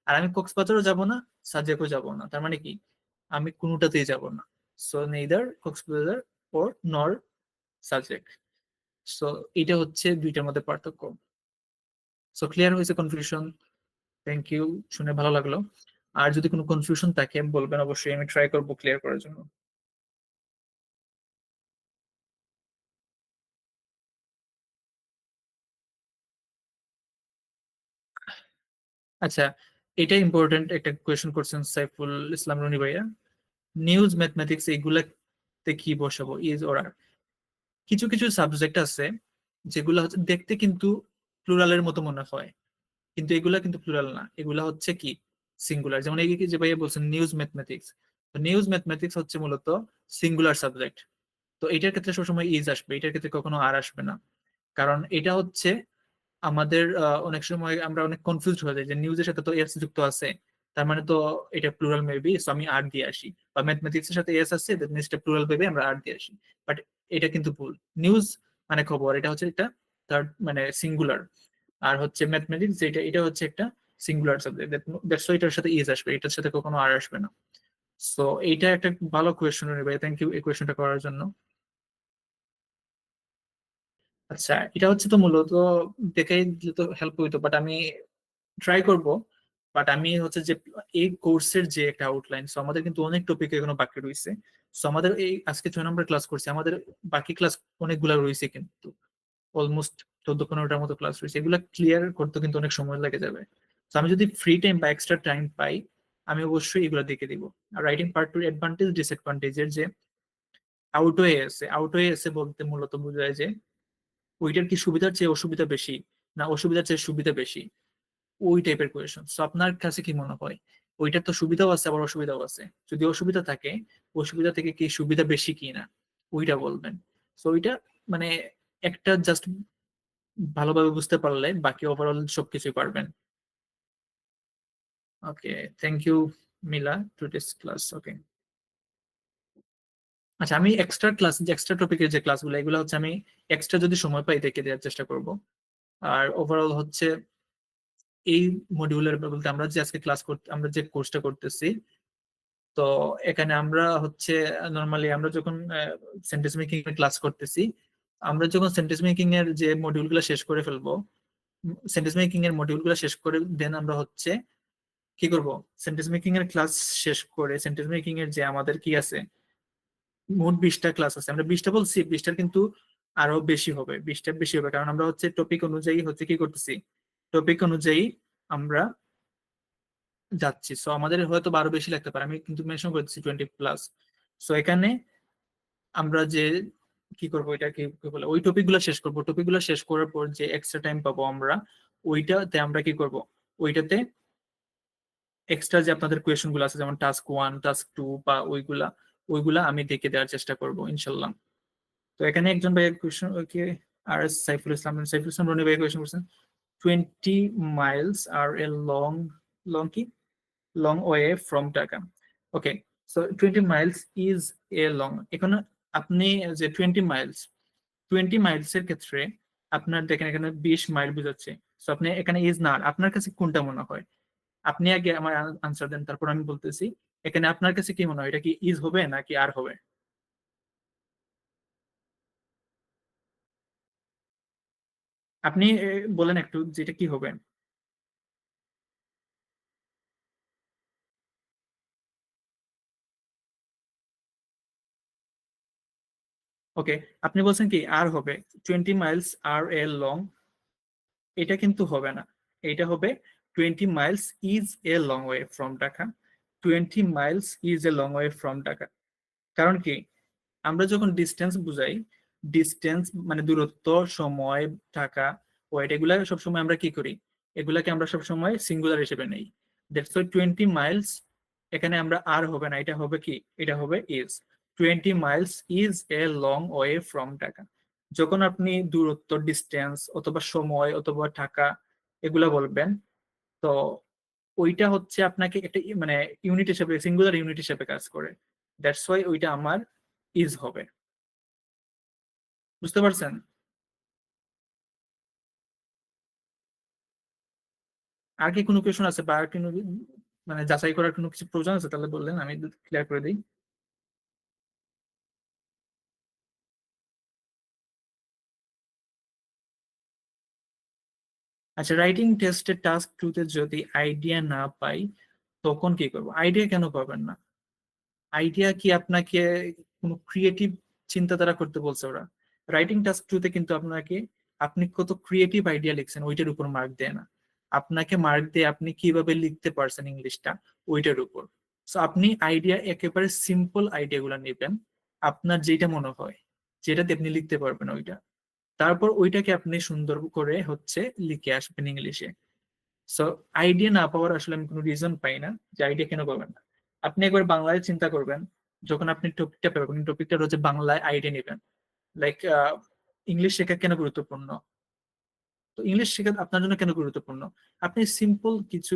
আর আমি কক্সবাজারও যাব না, সাজেকও যাব না, তার মানে কি আমি কোনোটাতেই যাব না। সো নেইদার কক্সবাজার ওর নর সাজেক। সো এটা হচ্ছে দুইটার মধ্যে পার্থক্য। সো ক্লিয়ার হয়েছে কনফিউশন? থ্যাংক ইউ, শুনে ভালো লাগলো। আর যদি কোনো কনফিউশন থাকে বলবেন, অবশ্যই আমি ট্রাই করবো ক্লিয়ার করার জন্য। আচ্ছা, এটা ইম্পর্টেন্ট একটা কোয়েশ্চেন করছেন সাইফুল ইসলাম রনি ভাইয়া। নিউজ, ম্যাথমেটিক্স এইগুলাতে কি বসাবো, ইজ ওর আর? কিছু কিছু সাবজেক্ট আছে যেগুলো হচ্ছে দেখতে কিন্তু প্লুরালের মতো মনে হয়, কিন্তু এগুলা কিন্তু প্লুরাল না, এগুলা হচ্ছে কি সিঙ্গুলার। যেমন এই যে ভাইয়া বলছেন নিউজ ম্যাথমেটিক্স, তো নিউজ ম্যাথমেটিক্স হচ্ছে মূলত সিঙ্গুলার সাবজেক্ট। তো এটার ক্ষেত্রে সবসময় ইজ আসবে, এটার ক্ষেত্রে কখনো আর আসবে না। কারণ এটা হচ্ছে আমাদের অনেক সময় আমরা অনেক কনফিউজ হয়ে যাই যে নিউজের সাথে তো এস যুক্ত আছে, তার মানে তো এটা প্লুরাল মেবি, সো আমি আর দিয়ে আসি। বা ম্যাথমেটিক্স এর সাথে এস আছে, দ্যাট মিনস এটা প্লুরাল ভেবে আমরা আর দিয়ে আসি। বাট এটা কিন্তু ভুল। নিউজ মানে খবর, এটা হচ্ছে একটা থার্ড মানে সিঙ্গুলার। আর হচ্ছে ম্যাথমেটিক্স যেটা, এটা হচ্ছে একটা সিঙ্গুলার সাবজেক্ট, দ্যাটস এটার সাথে ইজ আসবে, এটার সাথে কখনো আর আসবে না। সো এইটা একটা ভালো কোয়েশ্চেন ভাই, থ্যাংক ইউ এই কোয়েশ্চেনটা করার জন্য। আচ্ছা, এটা হচ্ছে তো মূলত দেখাই দিলে তো হেল্প হইতো, বাট আমি ট্রাই করব। বাট আমি হচ্ছে যে এই কোর্সের যে একটা আউটলাইন, সো আমাদের কিন্তু অনেক টপিক এখনো বাকি রয়েছে। সো আমাদের এই আজকে 6 নম্বর ক্লাস করছি, আমাদের বাকি ক্লাস অনেকগুলো রয়েছে কিন্তু, অলমোস্ট 14-15টার মতো ক্লাস রয়েছে, এগুলো ক্লিয়ার করতে কিন্তু অনেক সময় লেগে যাবে। তো আমি যদি ফ্রি টাইম বা এক্সট্রা টাইম পাই, আমি অবশ্যই এগুলো দেখে দিব। আর রাইটিং পার্ট টু অ্যাডভান্টেজ ডিসঅ্যাডভান্টেজের যে আউটওয়ে আছে, আউটওয়ে আছে বলতে মূলত বোঝায় যে ওইটার কি সুবিধার চেয়ে অসুবিধা বেশি, না অসুবিধার চেয়ে সুবিধা বেশি, ওই টাইপের কোয়েশন। সো আপনার কাছে কি মনে হয়, ওইটার তো সুবিধাও আছে আবার অসুবিধাও আছে, যদি অসুবিধা থাকে অসুবিধা থেকে কি সুবিধা বেশি কি না, ওইটা বলবেন। সো ওইটা মানে একটা জাস্ট ভালোভাবে বুঝতে পারলে বাকি ওভারঅল সবকিছুই পারবেন। ওকে, থ্যাংক ইউ মিলা টু দিস ক্লাস। ওকে, আচ্ছা আমি এক্সট্রা ক্লাস, যে এক্সট্রা টপিকের যে ক্লাসগুলো, এগুলো হচ্ছে আমি এক্সট্রা যদি সময় পাই দেখে দেওয়ার চেষ্টা করব। আর ওভারঅল হচ্ছে এই মডিউলের বলতে আমরা যে আজকে ক্লাস করতে, আমরা যে কোর্সটা করতেছি, তো এখানে আমরা হচ্ছে নর্মালি আমরা যখন সেন্টেন্স মেকিং এর ক্লাস করতেছি, আমরা যখন সেন্টেন্স মেকিং এর যে মডিউল গুলো শেষ করে ফেলবো, সেন্টেন্স মেকিং এর মডিউল গুলো শেষ করে দেন আমরা হচ্ছে কি করব, সেন্টেন্স মেকিং এর ক্লাস শেষ করে সেন্টেন্স মেকিং এর যে আমাদের কি আছে, মোট 20টা ক্লাস আছে, আমরা 20টা বলছি, 20টার কিন্তু আরো বেশি হবে, 20টার বেশি হবে, কারণ আমরা হচ্ছে টপিক অনুযায়ী হচ্ছে কি করতেছি, টপিক অনুযায়ী আমরা যাচ্ছি। সো আমাদের হয়তো 12 বেশি লাগতে পারে, আমি কিন্তু মেনশন করতেছি 20+। সো এখানে আমরা যে কি করবো, এটা কি কি বলে, ওই টপিক গুলো শেষ করবো, টপিক গুলো শেষ করার পর যে এক্সট্রা টাইম পাবো আমরা, ওইটাতে আমরা কি করব, ওইটাতে এক্সট্রা যে আপনাদের কোয়েশন গুলো আছে যেমন টাস্ক 1 টাস্ক 2 বা ওইগুলা, ওইগুলা আমি দেখে দেওয়ার চেষ্টা করবো ইনশাল্লাহ। তো এখানে একজন ভাই কোয়েশন, ওকে, আর এস সাইফুল ইসলাম, সাইফুল ইসলাম রনি ভাই কোয়েশন করছেন, 20 miles are a long, long কি, long way from Dhaka. Okay, so 20 miles is a long. এখন আপনি যে 20 miles, 20 miles এর ক্ষেত্রে আপনার দেখেন এখানে 20 মাইল বুঝাচ্ছে। তো আপনি এখানে ইজ না, আপনার কাছে কোনটা মনে হয়, আপনি আগে আমার আনসার দেন, তারপর আমি বলতেছি। এখানে আপনার কাছে কি মনে হয়, এটা কি ইজ হবে নাকি আর হবে? আপনি বলেন একটু যেটা কি হবে। ওকে, আপনি বলছেন কি আর হবে, 20 miles আর এ লং, এটা কিন্তু হবে না, এটা হবে 20 miles is a long way from Dhaka, 20 miles is a long way from Dhaka. কারণ কি, আমরা যখন ডিস্টেন্স বুঝাই, ডিস্টেন্স মানে দূরত্ব, সময়, টাকা, ওয়েট, এগুলা সবসময় আমরা কি করি, এগুলাকে আমরা সবসময় সিঙ্গুলার হিসেবে নেই। দ্যাটস ওয়াই 20 মাইলস এখানে আমরা আর হবে না, এটা হবে কি, এটা হবে is. 20 Miles is a long way from Dhaka. যখন আপনি দূরত্ব, ডিস্টেন্স অথবা সময় অথবা টাকা এগুলা বলবেন, তো ওইটা হচ্ছে আপনাকে একটা মানে ইউনিট হিসেবে, সিঙ্গুলার ইউনিট হিসেবে কাজ করে। দ্যাটস ওয়াই ওইটা আমার ইজ হবে। বুঝতে পারছেন? আর কি কোনো কোয়েশন আছে বা আর কোনো মানে যাচাই করার কোনো কিছু প্রয়োজন আছে, তাহলে বললেন আমি ক্লিয়ার করে দিই। আচ্ছা, রাইটিং টেস্টের টাস্ক 2 তে যদি আইডিয়া না পাই তখন কি করবো? আইডিয়া কেন পাবেন না? আইডিয়া কি আপনাকে কোনো ক্রিয়েটিভ চিন্তাধারা করতে বলছে ওরা? রাইটিং টাস্ক 2 তে কিন্তু আপনাকে, আপনি কত ক্রিয়েটিভ আইডিয়া লিখছেন ওইটার উপর মার্ক দেয় না, আপনাকে মার্ক দিয়ে আপনি কিভাবে লিখতে পারছেন ইংলিশটা, ওইটার উপর। তো আপনি আইডিয়া একেবারে সিম্পল আইডিয়া গুলা নেবেন, আপনার যেটা মনে হয়, যেটাতে আপনি লিখতে পারবেন ওইটা, তারপর ওইটাকে আপনি সুন্দর করে হচ্ছে লিখে আসবেন ইংলিশে। সো আইডিয়া না পাওয়ার আসলে আমি কোনো রিজন পাই না যে আইডিয়া কেন পাবেন না। আপনি একবার বাংলায় চিন্তা করবেন, যখন আপনি টপিকটা পাবেন, টপিকটা হচ্ছে বাংলায় আইডিয়া নেবেন, লাইক ইংলিশ শেখা কেন গুরুত্বপূর্ণ, তো ইংলিশ শেখা আপনার জন্য কেন গুরুত্বপূর্ণ, আপনি সিম্পল কিছু,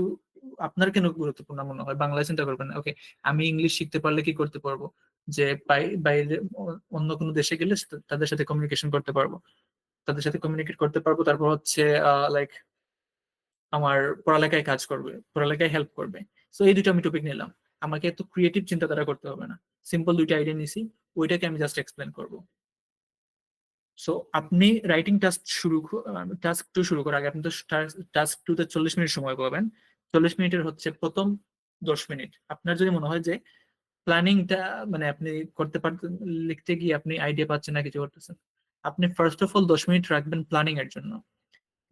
আপনার কেন গুরুত্বপূর্ণ মনে হয় বাংলায় চিন্তা করবেন, ওকে আমি ইংলিশ শিখতে পারলে কি করতে পারবো, যে বাইরে অন্য কোনো দেশে গেলে তাদের সাথে কমিউনিকেশন করতে পারবো, তাদের সাথে কমিউনিকেট করতে পারবো, তারপর হচ্ছে লাইক আমার পড়ালেখায় কাজ করবে, পড়ালেখায় হেল্প করবে। সো এই দুটো আমি টপিক নিলাম। আমাকে এত ক্রিয়েটিভ চিন্তাধারা করতে হবে না, সিম্পল দুইটা আইডিয়া নিছি, ওইটাকে আমি জাস্ট এক্সপ্লেন করবো। সো আপনি রাইটিং টাস্ক টু শুরু করার আগে আপনি তো টাস্ক টু তে 40 মিনিট সময় পাবেন। 40 মিনিটের হচ্ছে প্রথম 10 মিনিট আপনার যদি মনে হয় যে প্ল্যানিংটা মানে আপনি করতে পারতেন, লিখতে গিয়ে আপনি আইডিয়া পাচ্ছেন না, কিছু করতেছেন, আপনি ফার্স্ট অফ অল 10 মিনিট রাখবেন প্ল্যানিং এর জন্য।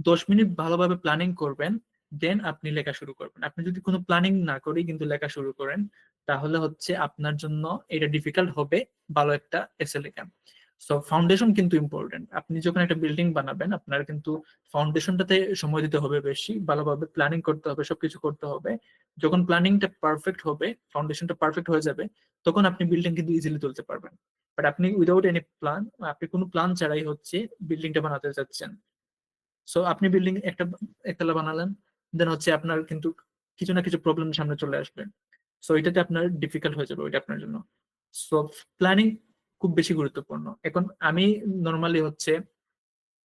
10 মিনিট ভালোভাবে প্ল্যানিং করবেন, দেন আপনি লেখা শুরু করবেন। আপনি যদি কোনো প্ল্যানিং না করেই কিন্তু লেখা শুরু করেন, তাহলে হচ্ছে আপনার জন্য এটা ডিফিকাল্ট হবে ভালো একটা এসে লেখা। সো ফাউন্ডেশন কিন্তু ইম্পর্টেন্ট। আপনি যখন একটা বিল্ডিং বানাবেন, আপনার কিন্তু ফাউন্ডেশনটাতে সময় দিতে হবে বেশি, ভালোভাবে প্ল্যানিং করতে হবে, সবকিছু করতে হবে। যখন প্ল্যানিংটা পারফেক্ট হবে, ফাউন্ডেশনটা পারফেক্ট হয়ে যাবে, তখন আপনি বিল্ডিং কিন্তু ইজিলি তুলতে পারবেন। বাট আপনি উইদাউট এনি প্ল্যান, আপনি কোনো প্ল্যান ছাড়াই হচ্ছে বিল্ডিংটা বানাতে যাচ্ছেন। সো আপনি বিল্ডিং একতলা বানালেন, দেন হচ্ছে আপনার কিন্তু কিছু না কিছু প্রবলেম সামনে চলে আসবে। সো এটাতে আপনার ডিফিকাল্ট হয়ে যাবে ওইটা আপনার জন্য। সো প্ল্যানিং খুব বেশি গুরুত্বপূর্ণ। এখন আমি নর্মালি হচ্ছে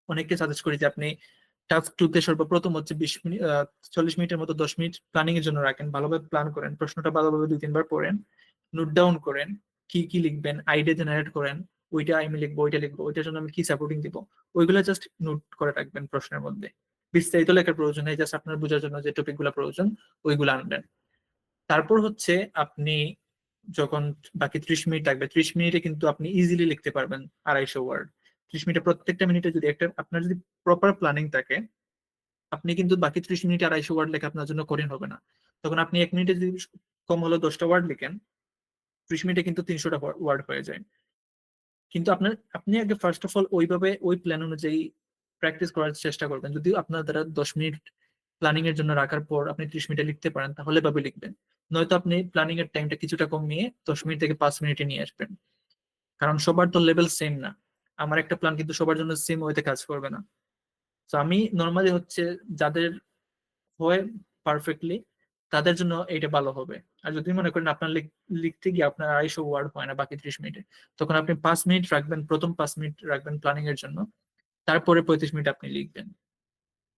অনেককে সাজেস্ট করি যে আপনি টাস্ক টু তে সর্বপ্রথম হচ্ছে 20 মিনিট 40 মিনিটের মতো 10 মিনিট প্ল্যানিং এর জন্য রাখেন। ভালোভাবে প্ল্যান করেন, প্রশ্নটা ভালোভাবে 2-3 বার পড়েন, নোট ডাউন করেন কি কি লিখবেন, আইডিয়া জেনারেট করেন, ওইটা আমি লিখবো, ওইটা লিখবো, ওইটার জন্য আমি কি সাপোর্টিং দিব, ওইগুলো জাস্ট নোট করে রাখবেন প্রশ্নের মধ্যে। বিস্তারিত লেখার প্রয়োজন নেই, জাস্ট আপনার বোঝার জন্য যে টপিক গুলো প্রয়োজন ওইগুলো আনবেন। তারপর হচ্ছে আপনি যখন বাকি 30 মিনিট থাকবে, 30 মিনিটে কিন্তু আপনি ইজিলি লিখতে পারবেন 250 ওয়ার্ড। 30 মিনিটে প্রত্যেকটা মিনিটে যদি একটা আপনার যদি প্রপার প্ল্যানিং থাকে, আপনি কিন্তু বাকি 30 মিনিটে 250 ওয়ার্ড লেখা আপনার জন্য কঠিন হবে না। তখন আপনি 1 মিনিটে যদি কম হলো 10টা ওয়ার্ড লিখেন, 30 মিনিটে কিন্তু 300টা ওয়ার্ড হয়ে যায়। কিন্তু আপনি আগে ফার্স্ট অফ অল ওইভাবে ওই প্ল্যান অনুযায়ী প্র্যাকটিস করার চেষ্টা করবেন। যদি আপনার দ্বারা 10 মিনিট প্ল্যানিং এর জন্য রাখার পর আপনি 30 মিনিটে লিখতে পারেন, তাহলে ভাবে লিখবেন। নয়তো আপনি প্ল্যানিং এর টাইমটা কিছুটা কমিয়ে 10 মিনিট থেকে 5 মিনিটে নিয়ে আসবেন। কারণ সবার তো লেভেল সেম না। আমার একটা প্ল্যান কিন্তু সবার জন্য সেম ওয়েতে কাজ করবে না। তো আমি নর্মালি হচ্ছে যাদের হয় পারফেক্টলি, তাদের জন্য এটা ভালো হবে। আর যদি মনে করেন আপনার লিখতে গিয়ে আপনার 250 ওয়ার্ড হয় না বাকি 30 মিনিটে, তখন আপনি 5 মিনিট রাখবেন, প্রথম 5 মিনিট রাখবেন প্ল্যানিং এর জন্য, তারপরে 35 মিনিট আপনি লিখবেন।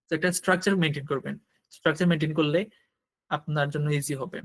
তো একটা স্ট্রাকচার মেনটেন করবেন। স্ট্রাকচার মেনটেন করলে আপনার জন্য ইজি হবে।